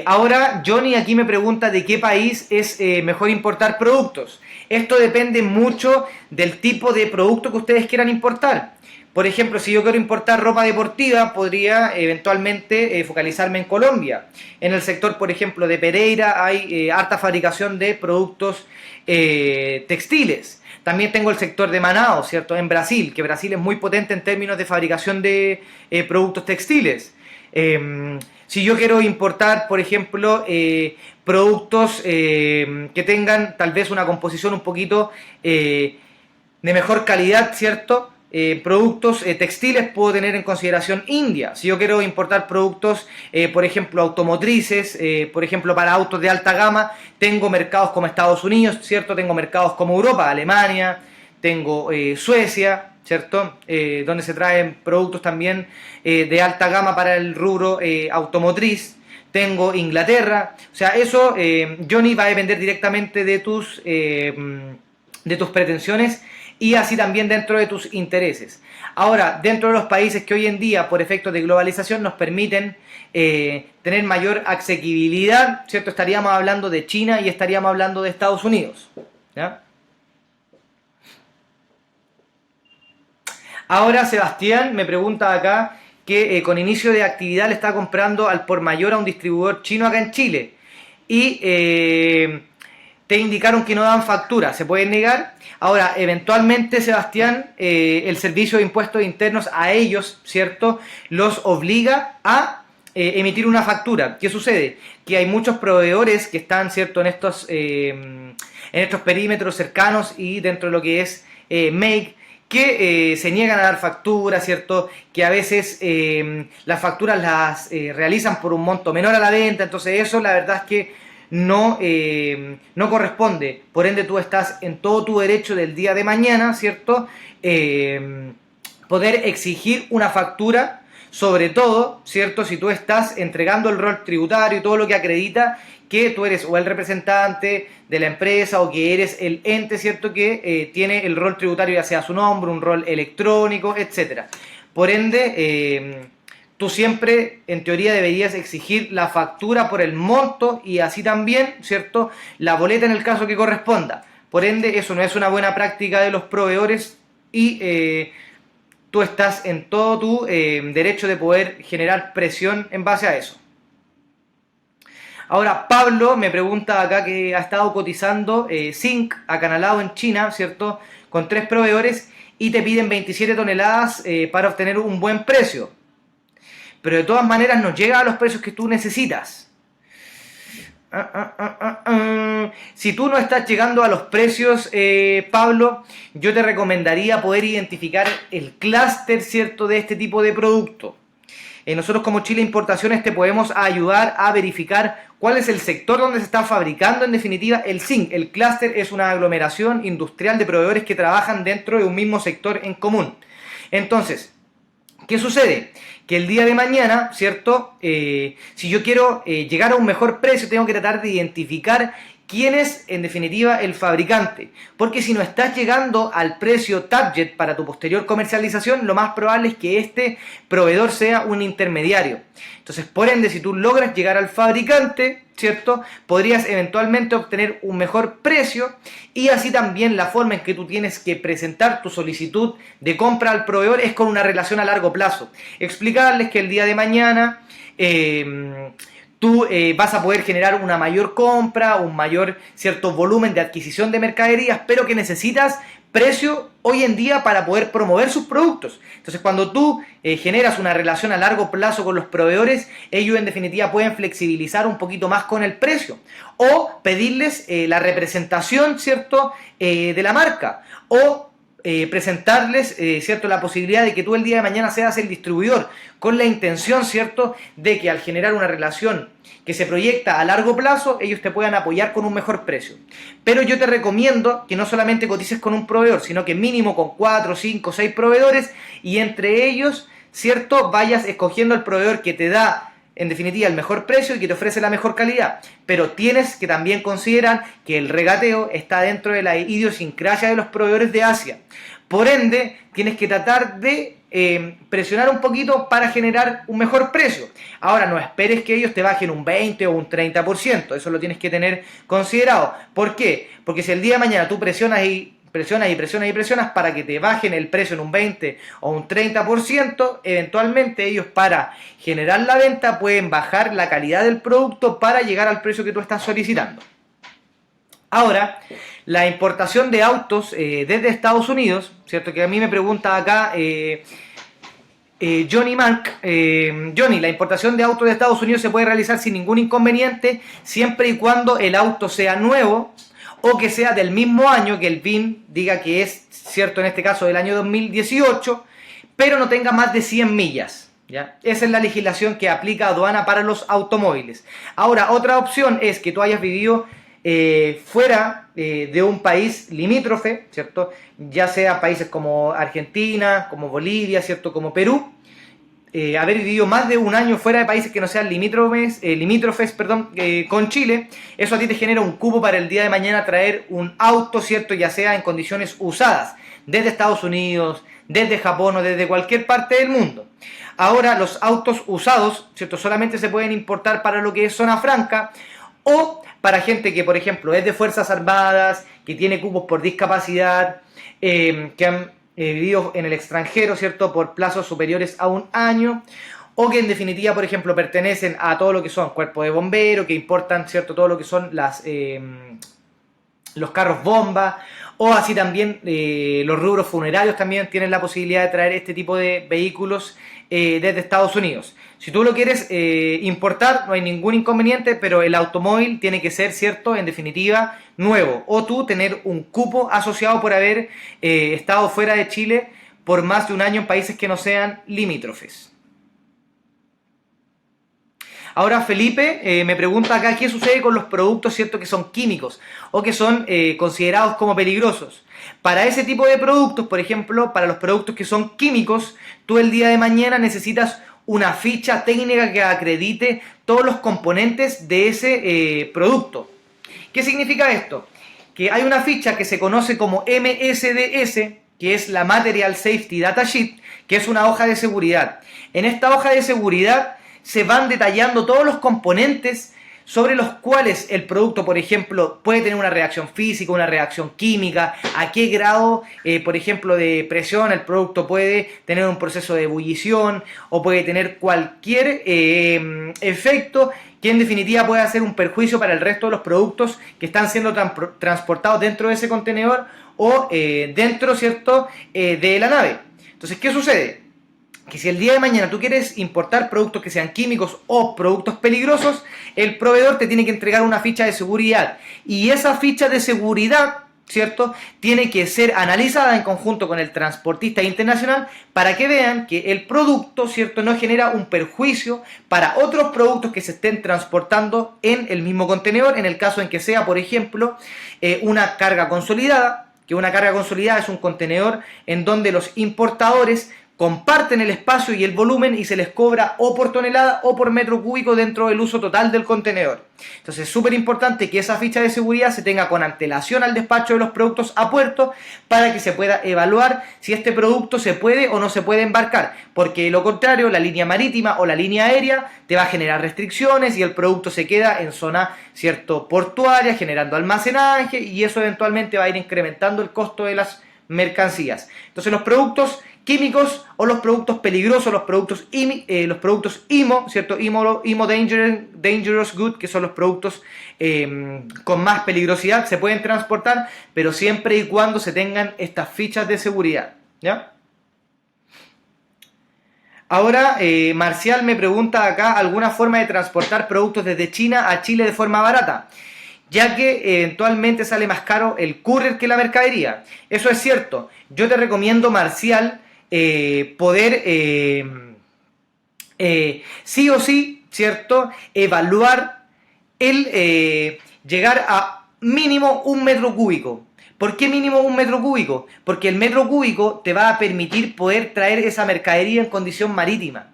A: Ahora Johnny aquí me pregunta de qué país es mejor importar productos. Esto depende mucho del tipo de producto que ustedes quieran importar. Por ejemplo, si yo quiero importar ropa deportiva, podría eventualmente focalizarme en Colombia. En el sector, por ejemplo, de Pereira hay harta fabricación de productos textiles. También tengo el sector de Manaus, ¿cierto?, en Brasil, que Brasil es muy potente en términos de fabricación de productos textiles. Si yo quiero importar, por ejemplo, productos que tengan tal vez una composición un poquito de mejor calidad, ¿cierto?, productos textiles, puedo tener en consideración India. Si yo quiero importar productos, por ejemplo, automotrices, por ejemplo, para autos de alta gama, tengo mercados como Estados Unidos, ¿cierto? Tengo mercados como Europa, Alemania, tengo Suecia, ¿cierto? Donde se traen productos también de alta gama para el rubro automotriz. Tengo Inglaterra. O sea, eso, Johnny, va a depender directamente de tus pretensiones y así también dentro de tus intereses. Ahora, dentro de los países que hoy en día, por efectos de globalización, nos permiten tener mayor asequibilidad, ¿cierto? Estaríamos hablando de China y estaríamos hablando de Estados Unidos, ¿ya? Ahora Sebastián me pregunta acá que con inicio de actividad le está comprando al por mayor a un distribuidor chino acá en Chile y te indicaron que no dan factura, ¿se pueden negar? Ahora, eventualmente, Sebastián, el Servicio de Impuestos Internos a ellos, ¿cierto?, los obliga a emitir una factura. ¿Qué sucede? Que hay muchos proveedores que están, ¿cierto?, en estos perímetros cercanos y dentro de lo que es Make, que se niegan a dar facturas, ¿cierto?, que a veces las facturas las realizan por un monto menor a la venta. Entonces eso, la verdad es que no corresponde. Por ende, tú estás en todo tu derecho del día de mañana, ¿cierto?, poder exigir una factura, sobre todo, ¿cierto?, si tú estás entregando el rol tributario y todo lo que acredita que tú eres o el representante de la empresa o que eres el ente, ¿cierto?, que tiene el rol tributario, ya sea su nombre, un rol electrónico, etc. Por ende, tú siempre, en teoría, deberías exigir la factura por el monto y así también, ¿cierto?, la boleta en el caso que corresponda. Por ende, eso no es una buena práctica de los proveedores y tú estás en todo tu derecho de poder generar presión en base a eso. Ahora, Pablo me pregunta acá que ha estado cotizando zinc acanalado en China, ¿cierto?, con 3 proveedores y te piden 27 toneladas para obtener un buen precio. Pero de todas maneras no llega a los precios que tú necesitas. Si tú no estás llegando a los precios, Pablo, yo te recomendaría poder identificar el clúster, ¿cierto?, de este tipo de producto. Nosotros como Chile Importaciones te podemos ayudar a verificar cuál es el sector donde se está fabricando en definitiva el zinc. El clúster es una aglomeración industrial de proveedores que trabajan dentro de un mismo sector en común. Entonces, ¿qué sucede? Que el día de mañana, ¿cierto?, si yo quiero llegar a un mejor precio, tengo que tratar de identificar quién es en definitiva el fabricante, porque si no estás llegando al precio target para tu posterior comercialización, lo más probable es que este proveedor sea un intermediario. Entonces, por ende, si tú logras llegar al fabricante, ¿cierto?, podrías eventualmente obtener un mejor precio, y así también la forma en que tú tienes que presentar tu solicitud de compra al proveedor es con una relación a largo plazo. Explicarles que el día de mañana tú vas a poder generar una mayor compra, un mayor cierto volumen de adquisición de mercaderías, pero que necesitas precio hoy en día para poder promover sus productos. Entonces, cuando tú generas una relación a largo plazo con los proveedores, ellos en definitiva pueden flexibilizar un poquito más con el precio, o pedirles la representación, ¿cierto?, de la marca, o presentarles, ¿cierto?, la posibilidad de que tú el día de mañana seas el distribuidor, con la intención, ¿cierto?, de que al generar una relación que se proyecta a largo plazo, ellos te puedan apoyar con un mejor precio. Pero yo te recomiendo que no solamente cotices con un proveedor, sino que mínimo con 4, 5, 6 proveedores, y entre ellos, ¿cierto?, vayas escogiendo el proveedor que te da en definitiva el mejor precio y que te ofrece la mejor calidad. Pero tienes que también considerar que el regateo está dentro de la idiosincrasia de los proveedores de Asia. Por ende, tienes que tratar de presionar un poquito para generar un mejor precio. Ahora, no esperes que ellos te bajen un 20 o un 30%, eso lo tienes que tener considerado. ¿Por qué? Porque si el día de mañana tú presionas para que te bajen el precio en un 20 o un 30%, eventualmente ellos, para generar la venta, pueden bajar la calidad del producto para llegar al precio que tú estás solicitando. Ahora, la importación de autos desde Estados Unidos, ¿cierto?, que a mí me pregunta acá Johnny Mark. Johnny, la importación de autos de Estados Unidos se puede realizar sin ningún inconveniente, siempre y cuando el auto sea nuevo, o que sea del mismo año, que el VIN diga que es, cierto, en este caso del año 2018, pero no tenga más de 100 millas. ¿Ya? Esa es la legislación que aplica aduana para los automóviles. Ahora, otra opción es que tú hayas vivido fuera de un país limítrofe, ¿cierto?, ya sea países como Argentina, como Bolivia, ¿cierto?, como Perú. Haber vivido más de un año fuera de países que no sean limítrofes, con Chile, eso a ti te genera un cupo para el día de mañana traer un auto, ¿cierto?, ya sea en condiciones usadas, desde Estados Unidos, desde Japón o desde cualquier parte del mundo. Ahora, los autos usados, ¿cierto?, solamente se pueden importar para lo que es zona franca, o para gente que, por ejemplo, es de Fuerzas Armadas, que tiene cupos por discapacidad, que han vivido en el extranjero, ¿cierto?, por plazos superiores a un año, o que en definitiva, por ejemplo, pertenecen a todo lo que son cuerpos de bomberos, que importan, ¿cierto?, todo lo que son los carros bomba, o así también los rubros funerarios también tienen la posibilidad de traer este tipo de vehículos desde Estados Unidos. Si tú lo quieres importar, no hay ningún inconveniente, pero el automóvil tiene que ser, ¿cierto?, en definitiva, nuevo, o tú tener un cupo asociado por haber estado fuera de Chile por más de un año en países que no sean limítrofes. Ahora Felipe me pregunta acá qué sucede con los productos, ¿cierto?, que son químicos o que son considerados como peligrosos. Para ese tipo de productos, por ejemplo, para los productos que son químicos, tú el día de mañana necesitas una ficha técnica que acredite todos los componentes de ese producto. ¿Qué significa esto? Que hay una ficha que se conoce como MSDS, que es la Material Safety Data Sheet, que es una hoja de seguridad. En esta hoja de seguridad se van detallando todos los componentes sobre los cuales el producto, por ejemplo, puede tener una reacción física, una reacción química, a qué grado, por ejemplo, de presión el producto puede tener un proceso de ebullición, o puede tener cualquier efecto que en definitiva puede hacer un perjuicio para el resto de los productos que están siendo transportados dentro de ese contenedor o dentro, ¿cierto?, de la nave. Entonces, ¿qué sucede? Que si el día de mañana tú quieres importar productos que sean químicos o productos peligrosos, el proveedor te tiene que entregar una ficha de seguridad. Y esa ficha de seguridad, ¿cierto?, tiene que ser analizada en conjunto con el transportista internacional para que vean que el producto, ¿cierto?, no genera un perjuicio para otros productos que se estén transportando en el mismo contenedor, en el caso en que sea, por ejemplo, una carga consolidada, que una carga consolidada es un contenedor en donde los importadores comparten el espacio y el volumen y se les cobra o por tonelada o por metro cúbico dentro del uso total del contenedor. Entonces es súper importante que esa ficha de seguridad se tenga con antelación al despacho de los productos a puerto para que se pueda evaluar si este producto se puede o no se puede embarcar, porque de lo contrario la línea marítima o la línea aérea te va a generar restricciones y el producto se queda en zona, cierto, portuaria, generando almacenaje, y eso eventualmente va a ir incrementando el costo de las mercancías. Entonces los productos químicos o los productos peligrosos, los productos IMO, ¿cierto? IMO Dangerous Good, que son los productos con más peligrosidad, se pueden transportar, pero siempre y cuando se tengan estas fichas de seguridad, ¿ya? Ahora, Marcial me pregunta acá, ¿alguna forma de transportar productos desde China a Chile de forma barata? Ya que eventualmente sale más caro el courier que la mercadería. Eso es cierto. Yo te recomiendo, Marcial, poder sí o sí, ¿cierto?, evaluar el llegar a mínimo 1 metro cúbico. ¿Por qué mínimo 1 metro cúbico? Porque el metro cúbico te va a permitir poder traer esa mercadería en condición marítima.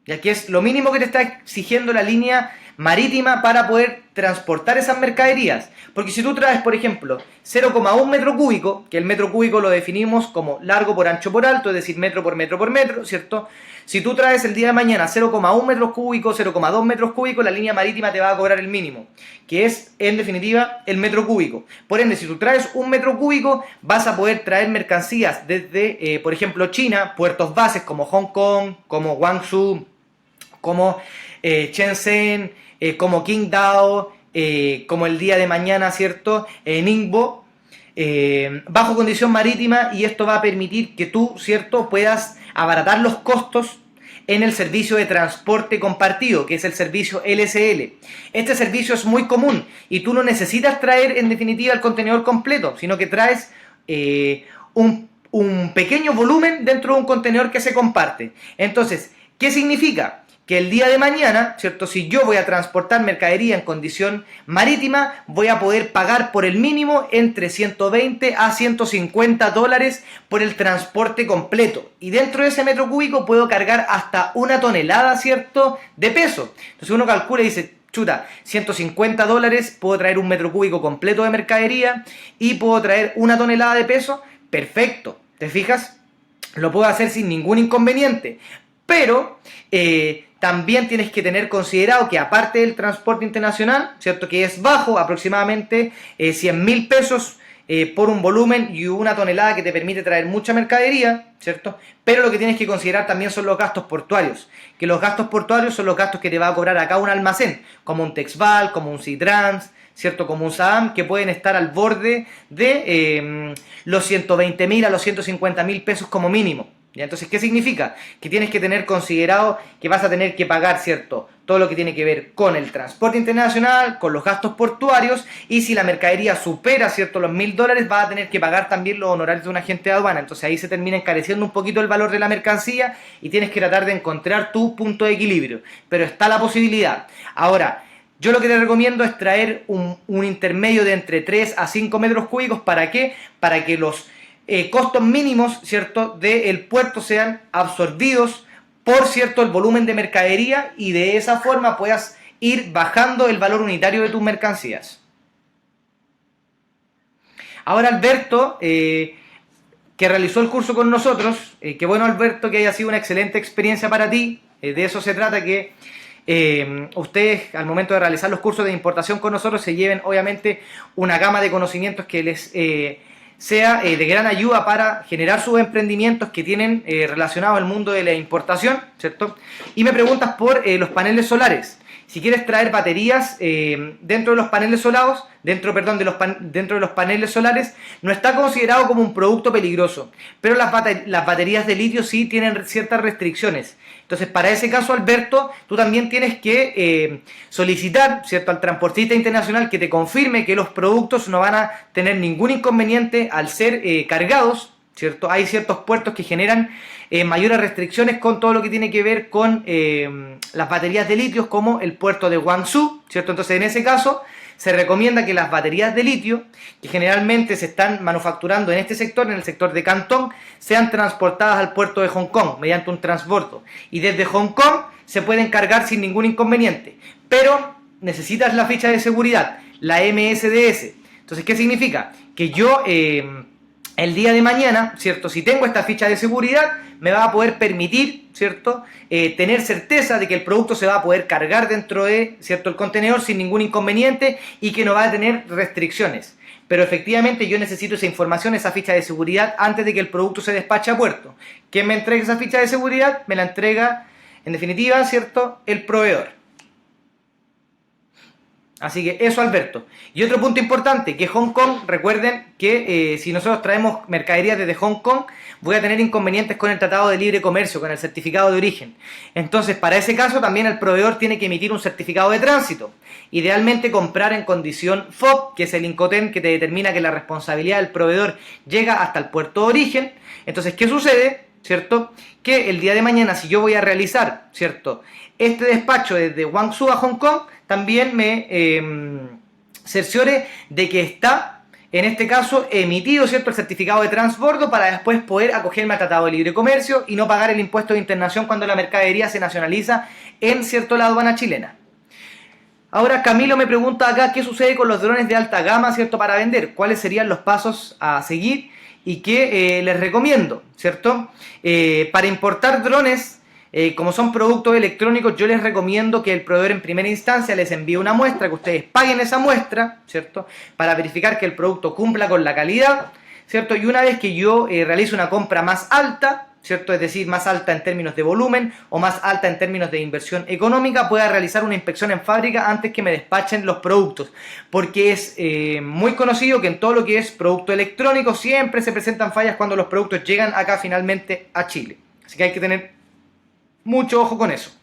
A: Ya que es lo mínimo que te está exigiendo la línea marítima para poder transportar esas mercaderías. Porque si tú traes, por ejemplo, 0,1 metro cúbico, que el metro cúbico lo definimos como largo por ancho por alto, es decir, metro por metro, ¿cierto? Si tú traes el día de mañana 0,1 metros cúbicos, 0,2 metros cúbicos, la línea marítima te va a cobrar el mínimo, que es, en definitiva, el metro cúbico. Por ende, si tú traes 1 metro cúbico, vas a poder traer mercancías desde, por ejemplo, China, puertos bases como Hong Kong, como Guangzhou, como Shenzhen, como Qingdao, como el día de mañana, ¿cierto?, Ningbo, bajo condición marítima, y esto va a permitir que tú, ¿cierto?, puedas abaratar los costos en el servicio de transporte compartido, que es el servicio LSL. Este servicio es muy común y tú no necesitas traer en definitiva el contenedor completo, sino que traes un pequeño volumen dentro de un contenedor que se comparte. Entonces, ¿qué significa? Que el día de mañana, ¿cierto?, si yo voy a transportar mercadería en condición marítima, voy a poder pagar por el mínimo entre 120 a 150 dólares por el transporte completo. Y dentro de ese metro cúbico puedo cargar hasta 1 tonelada, ¿cierto?, de peso. Entonces uno calcula y dice, chuta, 150 dólares, puedo traer 1 metro cúbico completo de mercadería y puedo traer 1 tonelada de peso. Perfecto, ¿te fijas? Lo puedo hacer sin ningún inconveniente. Pero también tienes que tener considerado que aparte del transporte internacional, ¿cierto?, que es bajo, aproximadamente 100.000 pesos por un volumen y 1 tonelada que te permite traer mucha mercadería, ¿cierto? Pero lo que tienes que considerar también son los gastos portuarios, que los gastos portuarios son los gastos que te va a cobrar acá un almacén, como un Texval, como un Citrans, ¿cierto?, como un Saam, que pueden estar al borde de los 120.000 a los 150.000 pesos como mínimo. ¿Ya? Entonces, ¿qué significa? Que tienes que tener considerado que vas a tener que pagar, ¿cierto?, todo lo que tiene que ver con el transporte internacional, con los gastos portuarios, y si la mercadería supera, ¿cierto?, los 1.000 dólares, vas a tener que pagar también los honorarios de un agente de aduana. Entonces ahí se termina encareciendo un poquito el valor de la mercancía y tienes que tratar de encontrar tu punto de equilibrio. Pero está la posibilidad. Ahora, yo lo que te recomiendo es traer un intermedio de entre 3 a 5 metros cúbicos. ¿Para qué? Para que los costos mínimos, ¿cierto?, del puerto sean absorbidos por, ¿cierto?, el volumen de mercadería, y de esa forma puedas ir bajando el valor unitario de tus mercancías. Ahora Alberto, que realizó el curso con nosotros, qué bueno, Alberto, que haya sido una excelente experiencia para ti. De eso se trata, que ustedes al momento de realizar los cursos de importación con nosotros se lleven obviamente una gama de conocimientos que les sea de gran ayuda para generar sus emprendimientos que tienen relacionado al mundo de la importación, ¿cierto? Y me preguntas por los paneles solares. Si quieres traer baterías dentro de los paneles solares, dentro de los paneles solares, no está considerado como un producto peligroso, pero las baterías de litio sí tienen ciertas restricciones. Entonces, para ese caso, Alberto, tú también tienes que solicitar, ¿cierto?, al transportista internacional que te confirme que los productos no van a tener ningún inconveniente al ser cargados, ¿cierto? Hay ciertos puertos que generan mayores restricciones con todo lo que tiene que ver con las baterías de litio, como el puerto de Guangzhou, ¿cierto? Entonces, en ese caso, se recomienda que las baterías de litio, que generalmente se están manufacturando en este sector, en el sector de Cantón, sean transportadas al puerto de Hong Kong mediante un transbordo. Y desde Hong Kong se pueden cargar sin ningún inconveniente. Pero necesitas la ficha de seguridad, la MSDS. Entonces, ¿qué significa? Que yo el día de mañana, ¿cierto? Si tengo esta ficha de seguridad, me va a poder permitir, ¿cierto? Tener certeza de que el producto se va a poder cargar dentro de, ¿cierto?, el contenedor sin ningún inconveniente y que no va a tener restricciones. Pero efectivamente yo necesito esa información, esa ficha de seguridad, antes de que el producto se despache a puerto. ¿Quién me entrega esa ficha de seguridad? Me la entrega, en definitiva, ¿cierto?, el proveedor. Así que eso, Alberto. Y otro punto importante, que Hong Kong, recuerden que si nosotros traemos mercaderías desde Hong Kong, voy a tener inconvenientes con el Tratado de Libre Comercio, con el certificado de origen. Entonces, para ese caso, también el proveedor tiene que emitir un certificado de tránsito. Idealmente comprar en condición FOB, que es el Incoterm que te determina que la responsabilidad del proveedor llega hasta el puerto de origen. Entonces, ¿qué sucede? ¿Cierto? Que el día de mañana, si yo voy a realizar, ¿cierto?, este despacho desde Guangzhou a Hong Kong, también me cerciore de que está, en este caso, emitido, ¿cierto?, el certificado de transbordo para después poder acogerme al Tratado de Libre Comercio y no pagar el impuesto de internación cuando la mercadería se nacionaliza en, ¿cierto?, la aduana chilena. Ahora Camilo me pregunta acá qué sucede con los drones de alta gama, ¿cierto?, para vender, cuáles serían los pasos a seguir y qué les recomiendo, ¿cierto? Para importar drones, como son productos electrónicos, yo les recomiendo que el proveedor en primera instancia les envíe una muestra, que ustedes paguen esa muestra, ¿cierto?, para verificar que el producto cumpla con la calidad, ¿cierto? Y una vez que yo realice una compra más alta, ¿cierto?, es decir, más alta en términos de volumen o más alta en términos de inversión económica, pueda realizar una inspección en fábrica antes que me despachen los productos, porque es muy conocido que en todo lo que es producto electrónico siempre se presentan fallas cuando los productos llegan acá finalmente a Chile. Así que hay que tener mucho ojo con eso.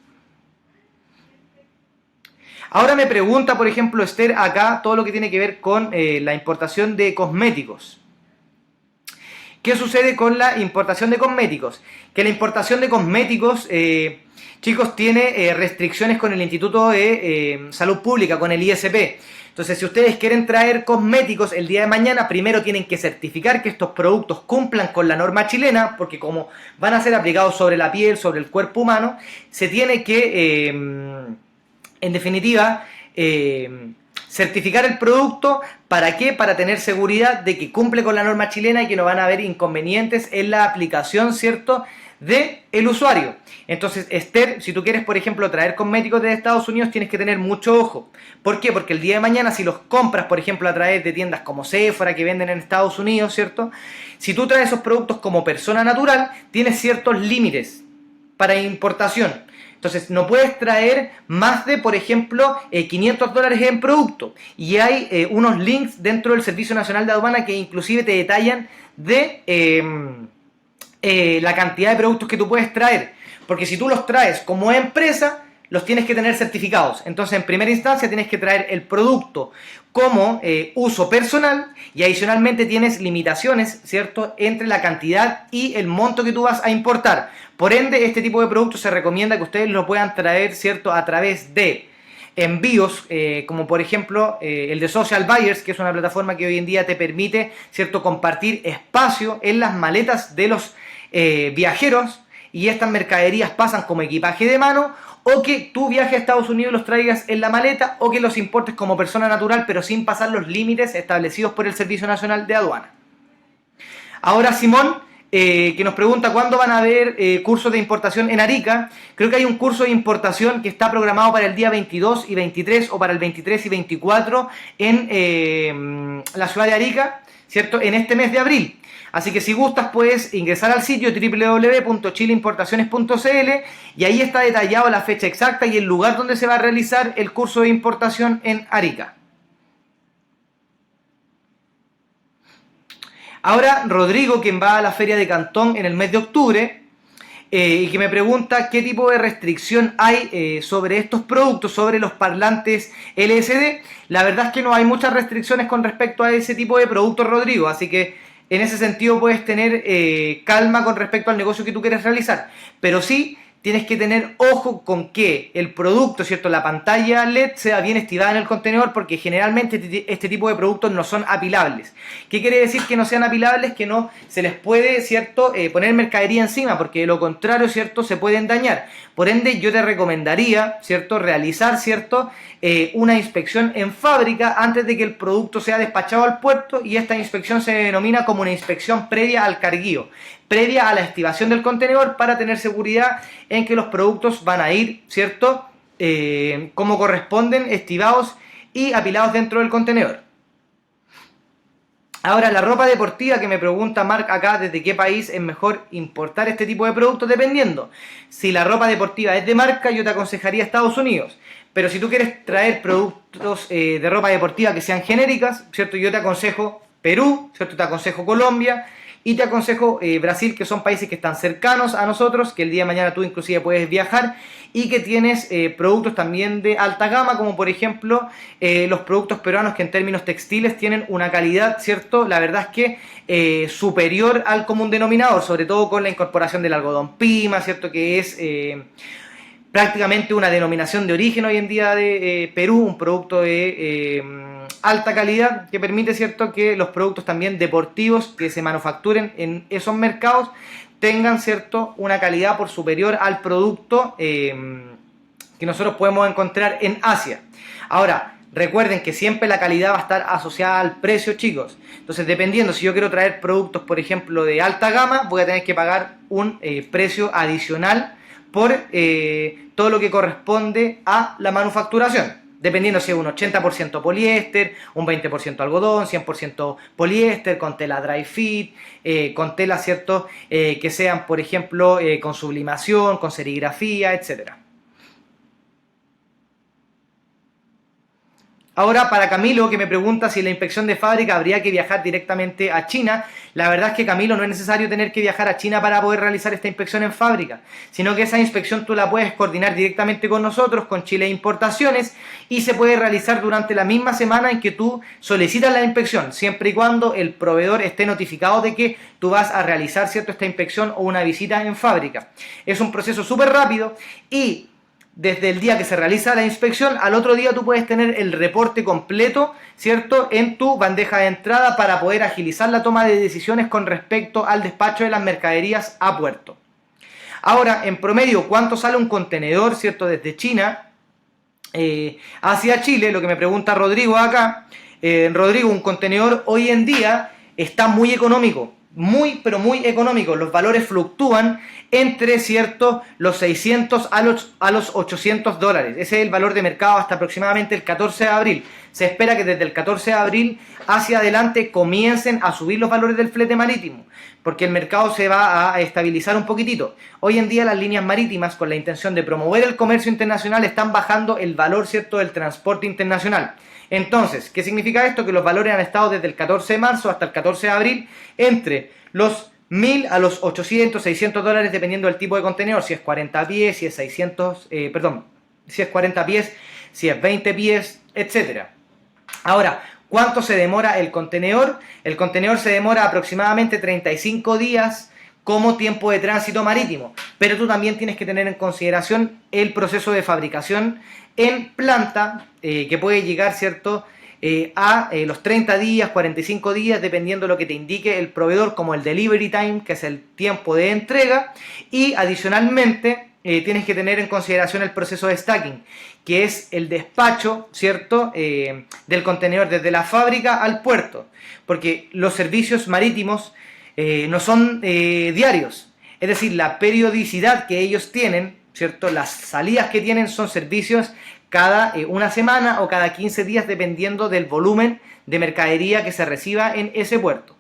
A: Ahora me pregunta, por ejemplo, Esther, acá todo lo que tiene que ver con la importación de cosméticos. ¿Qué sucede con la importación de cosméticos? Que la importación de cosméticos, chicos, tiene restricciones con el Instituto de Salud Pública, con el ISP. Entonces, si ustedes quieren traer cosméticos el día de mañana, primero tienen que certificar que estos productos cumplan con la norma chilena, porque como van a ser aplicados sobre la piel, sobre el cuerpo humano, se tiene que, en definitiva, certificar el producto. ¿Para qué? Para tener seguridad de que cumple con la norma chilena y que no van a haber inconvenientes en la aplicación, ¿cierto?, de el usuario. Entonces, Esther, si tú quieres, por ejemplo, traer cosméticos de Estados Unidos, tienes que tener mucho ojo. ¿Por qué? Porque el día de mañana, si los compras, por ejemplo, a través de tiendas como Sephora, que venden en Estados Unidos, ¿cierto?, si tú traes esos productos como persona natural, tienes ciertos límites para importación. Entonces, no puedes traer más de, por ejemplo, $500 en producto. Y hay unos links dentro del Servicio Nacional de Aduana que inclusive te detallan de la cantidad de productos que tú puedes traer. Porque si tú los traes como empresa, los tienes que tener certificados. Entonces, en primera instancia, tienes que traer el producto como uso personal y adicionalmente tienes limitaciones, ¿cierto?, entre la cantidad y el monto que tú vas a importar. Por ende, este tipo de productos se recomienda que ustedes lo puedan traer, ¿cierto?, a través de envíos, como por ejemplo el de Social Buyers, que es una plataforma que hoy en día te permite, ¿cierto?, compartir espacio en las maletas de los viajeros, y estas mercaderías pasan como equipaje de mano, o que tú viajes a Estados Unidos y los traigas en la maleta, o que los importes como persona natural, pero sin pasar los límites establecidos por el Servicio Nacional de Aduana. Ahora Simón, que nos pregunta cuándo van a haber cursos de importación en Arica. Creo que hay un curso de importación que está programado para el día 22 y 23, o para el 23 y 24 en la ciudad de Arica, ¿cierto?, en este mes de abril. Así que si gustas puedes ingresar al sitio www.chileimportaciones.cl y ahí está detallado la fecha exacta y el lugar donde se va a realizar el curso de importación en Arica. Ahora Rodrigo, quien va a la feria de Cantón en el mes de octubre, y que me pregunta qué tipo de restricción hay sobre estos productos, sobre los parlantes LSD. La verdad es que no hay muchas restricciones con respecto a ese tipo de productos, Rodrigo, así que en ese sentido puedes tener calma con respecto al negocio que tú quieres realizar, pero sí tienes que tener ojo con que el producto, ¿cierto? La pantalla LED sea bien estivada en el contenedor, porque generalmente este tipo de productos no son apilables. ¿Qué quiere decir que no sean apilables? Que no se les puede, ¿cierto? Poner mercadería encima, porque de lo contrario, ¿cierto? Se pueden dañar. Por ende, yo te recomendaría, ¿cierto? Realizar, ¿cierto? Una inspección en fábrica antes de que el producto sea despachado al puerto, y esta inspección se denomina como una inspección previa al carguío, previa a la estivación del contenedor, para tener seguridad en que los productos van a ir, ¿cierto? Como corresponden, estivados y apilados dentro del contenedor. Ahora, la ropa deportiva, que me pregunta Mark acá, ¿desde qué país es mejor importar este tipo de productos? Dependiendo. Si la ropa deportiva es de marca, yo te aconsejaría Estados Unidos. Pero si tú quieres traer productos de ropa deportiva que sean genéricas, ¿cierto? Yo te aconsejo Perú, ¿cierto? Te aconsejo Colombia y te aconsejo Brasil, que son países que están cercanos a nosotros, que el día de mañana tú inclusive puedes viajar, y que tienes productos también de alta gama, como por ejemplo los productos peruanos, que en términos textiles tienen una calidad, ¿cierto? La verdad es que superior al común denominador, sobre todo con la incorporación del algodón pima, ¿cierto? Que es prácticamente una denominación de origen hoy en día de Perú, un producto de alta calidad, que permite, ¿cierto?, que los productos también deportivos que se manufacturen en esos mercados tengan, ¿cierto?, una calidad por superior al producto que nosotros podemos encontrar en Asia. Ahora, recuerden que siempre la calidad va a estar asociada al precio, chicos. Entonces, dependiendo, si yo quiero traer productos, por ejemplo, de alta gama, voy a tener que pagar un precio adicional por todo lo que corresponde a la manufacturación. Dependiendo si es un 80% poliéster, un 20% algodón, 100% poliéster, con tela dry fit, con telas, ¿cierto? Que sean, por ejemplo, con sublimación, con serigrafía, etcétera. Ahora, para Camilo, que me pregunta si en la inspección de fábrica habría que viajar directamente a China, la verdad es que, Camilo, no es necesario tener que viajar a China para poder realizar esta inspección en fábrica, sino que esa inspección tú la puedes coordinar directamente con nosotros, con Chile Importaciones, y se puede realizar durante la misma semana en que tú solicitas la inspección, siempre y cuando el proveedor esté notificado de que tú vas a realizar, ¿cierto?, esta inspección o una visita en fábrica. Es un proceso súper rápido, y desde el día que se realiza la inspección, al otro día tú puedes tener el reporte completo, ¿cierto?, en tu bandeja de entrada, para poder agilizar la toma de decisiones con respecto al despacho de las mercaderías a puerto. Ahora, en promedio, ¿cuánto sale un contenedor, ¿cierto?, desde China hacia Chile? Lo que me pregunta Rodrigo acá. Rodrigo, un contenedor hoy en día está muy económico. Muy, pero muy económico. Los valores fluctúan entre, ¿cierto?, los 600 a los 800 dólares. Ese es el valor de mercado hasta aproximadamente el 14 de abril. Se espera que desde el 14 de abril hacia adelante comiencen a subir los valores del flete marítimo, porque el mercado se va a estabilizar un poquitito. Hoy en día las líneas marítimas, con la intención de promover el comercio internacional, están bajando el valor, ¿cierto?, del transporte internacional. Entonces, ¿qué significa esto? Que los valores han estado desde el 14 de marzo hasta el 14 de abril entre los 1000 a los 800, 600 dólares, dependiendo del tipo de contenedor, si es 40 pies, si es 40 pies, si es 20 pies, etc. Ahora, ¿cuánto se demora el contenedor? El contenedor se demora aproximadamente 35 días como tiempo de tránsito marítimo, pero tú también tienes que tener en consideración el proceso de fabricación en planta, que puede llegar, ¿cierto?, a los 30 días, 45 días, dependiendo de lo que te indique el proveedor, como el delivery time, que es el tiempo de entrega, y adicionalmente tienes que tener en consideración el proceso de stacking, que es el despacho, ¿cierto?, del contenedor desde la fábrica al puerto, porque los servicios marítimos no son diarios, es decir, la periodicidad que ellos tienen, ¿cierto?, las salidas que tienen son servicios cada una semana o cada 15 días, dependiendo del volumen de mercadería que se reciba en ese puerto.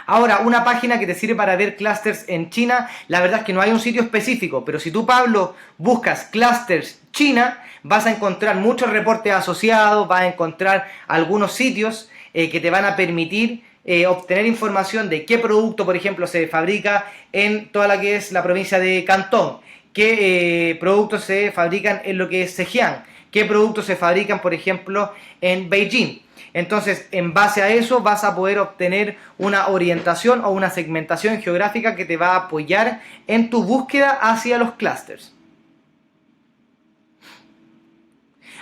A: Ahora, una página que te sirve para ver clusters en China, la verdad es que no hay un sitio específico, pero si tú, Pablo, buscas clusters China, vas a encontrar muchos reportes asociados, vas a encontrar algunos sitios que te van a permitir obtener información de qué producto, por ejemplo, se fabrica en toda la provincia de Cantón, qué productos se fabrican en lo que es Zhejiang, qué productos se fabrican, por ejemplo, en Beijing. Entonces, en base a eso vas a poder obtener una orientación o una segmentación geográfica que te va a apoyar en tu búsqueda hacia los clústeres.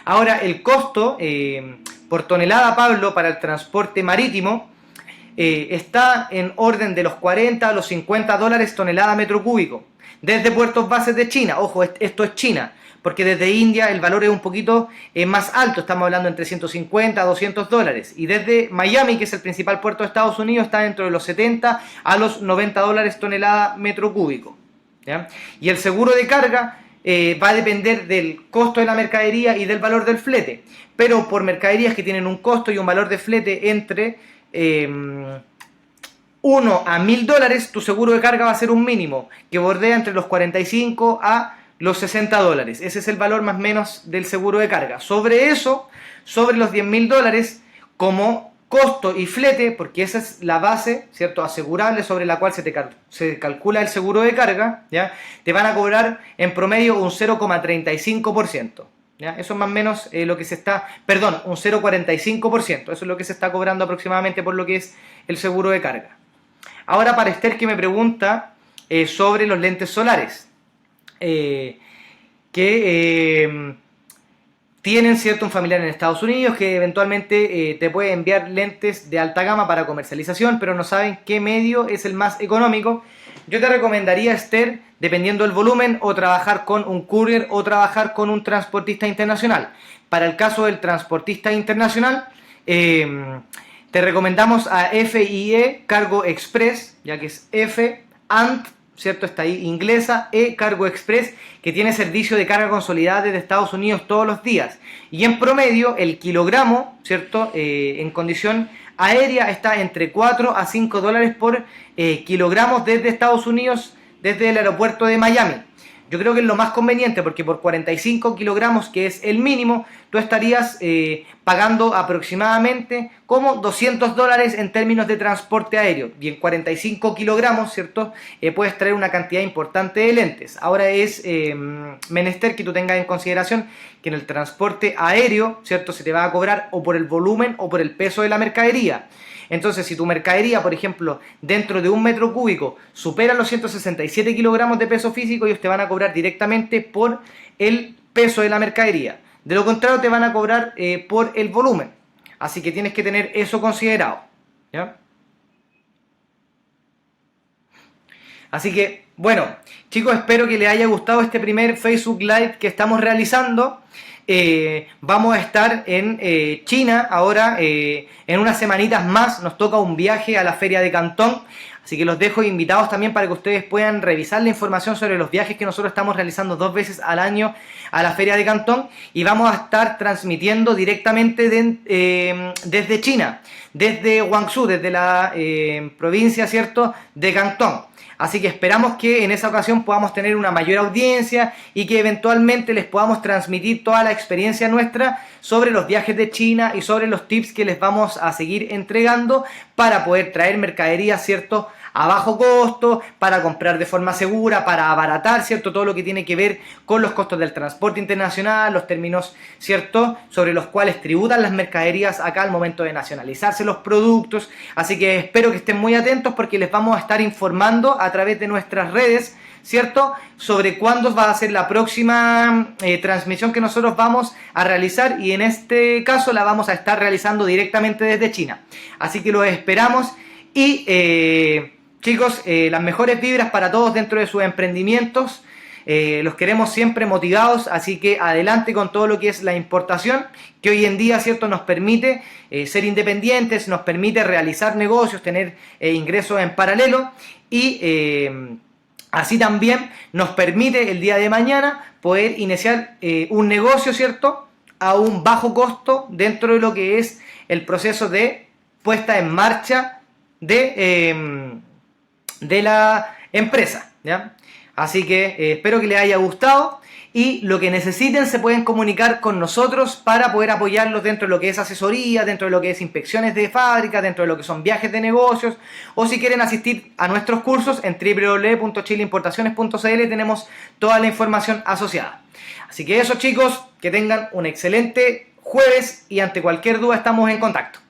A: Ahora, el costo por tonelada, Pablo, para el transporte marítimo está en orden de los 40 a los 50 dólares tonelada metro cúbico. Desde puertos bases de China, ojo, esto es China, porque desde India el valor es un poquito más alto, estamos hablando entre 150 a 200 dólares. Y desde Miami, que es el principal puerto de Estados Unidos, está dentro de los 70 a los 90 dólares tonelada metro cúbico. ¿Ya? Y el seguro de carga va a depender del costo de la mercadería y del valor del flete. Pero por mercaderías que tienen un costo y un valor de flete entre 1 a 1000 dólares, tu seguro de carga va a ser un mínimo que bordea entre los 45 a los 60 dólares. Ese es el valor más o menos del seguro de carga. Sobre eso, sobre los 10.000 dólares, como costo y flete, porque esa es la base, ¿cierto?, asegurable sobre la cual se calcula el seguro de carga, ¿ya?, te van a cobrar en promedio un 0,35%. ¿Ya? Eso es más o menos lo que se está, perdón, un 0,45%. Eso es lo que se está cobrando aproximadamente por lo que es el seguro de carga. Ahora para Esther, que me pregunta sobre los lentes solares. Tienen, ¿cierto?, un familiar en Estados Unidos que eventualmente te puede enviar lentes de alta gama para comercialización, pero no saben qué medio es el más económico. Yo te recomendaría, Esther, dependiendo del volumen, o trabajar con un courier o trabajar con un transportista internacional. Para el caso del transportista internacional, te recomendamos a FIE Cargo Express, ya que es F, ANT, ¿cierto? Está ahí, inglesa, Cargo Express, que tiene servicio de carga consolidada desde Estados Unidos todos los días. Y en promedio, el kilogramo, ¿cierto?, en condición aérea está entre 4 a 5 dólares por kilogramos desde Estados Unidos, desde el aeropuerto de Miami. Yo creo que es lo más conveniente, porque por 45 kilogramos, que es el mínimo, tú estarías pagando aproximadamente como 200 dólares en términos de transporte aéreo. Y en 45 kilogramos, ¿cierto?, puedes traer una cantidad importante de lentes. Ahora es menester que tú tengas en consideración que en el transporte aéreo, ¿cierto?, se te va a cobrar o por el volumen o por el peso de la mercadería. Entonces, si tu mercadería, por ejemplo, dentro de un metro cúbico supera los 167 kilogramos de peso físico, ellos te van a cobrar directamente por el peso de la mercadería. De lo contrario, te van a cobrar por el volumen. Así que tienes que tener eso considerado, ¿ya? Así que, bueno, chicos, espero que les haya gustado este primer Facebook Live que estamos realizando. Vamos a estar en China ahora, en unas semanitas más nos toca un viaje a la Feria de Cantón, así que los dejo invitados también para que ustedes puedan revisar la información sobre los viajes que nosotros estamos realizando 2 veces al año a la Feria de Cantón, y vamos a estar transmitiendo directamente desde China, desde Guangzhou, desde la provincia, ¿cierto?, de Cantón. Así que esperamos que en esa ocasión podamos tener una mayor audiencia y que eventualmente les podamos transmitir toda la experiencia nuestra sobre los viajes de China y sobre los tips que les vamos a seguir entregando para poder traer mercadería, ¿cierto?, a bajo costo, para comprar de forma segura, para abaratar, ¿cierto?, todo lo que tiene que ver con los costos del transporte internacional, los términos, ¿cierto?, sobre los cuales tributan las mercaderías acá al momento de nacionalizarse los productos. Así que espero que estén muy atentos, porque les vamos a estar informando a través de nuestras redes, ¿cierto?, sobre cuándo va a ser la próxima transmisión que nosotros vamos a realizar, y en este caso la vamos a estar realizando directamente desde China. Así que los esperamos y chicos, las mejores vibras para todos dentro de sus emprendimientos. Los queremos siempre motivados, así que adelante con todo lo que es la importación, que hoy en día, ¿cierto?, nos permite ser independientes, nos permite realizar negocios, tener ingresos en paralelo, y así también nos permite el día de mañana poder iniciar un negocio, ¿cierto?, a un bajo costo dentro de lo que es el proceso de puesta en marcha de la empresa, ¿ya? Así que espero que les haya gustado, y lo que necesiten se pueden comunicar con nosotros para poder apoyarlos dentro de lo que es asesoría, dentro de lo que es inspecciones de fábrica, dentro de lo que son viajes de negocios, o si quieren asistir a nuestros cursos en www.chileimportaciones.cl tenemos toda la información asociada. Así que eso, chicos, que Que tengan un excelente jueves y ante cualquier duda estamos en contacto.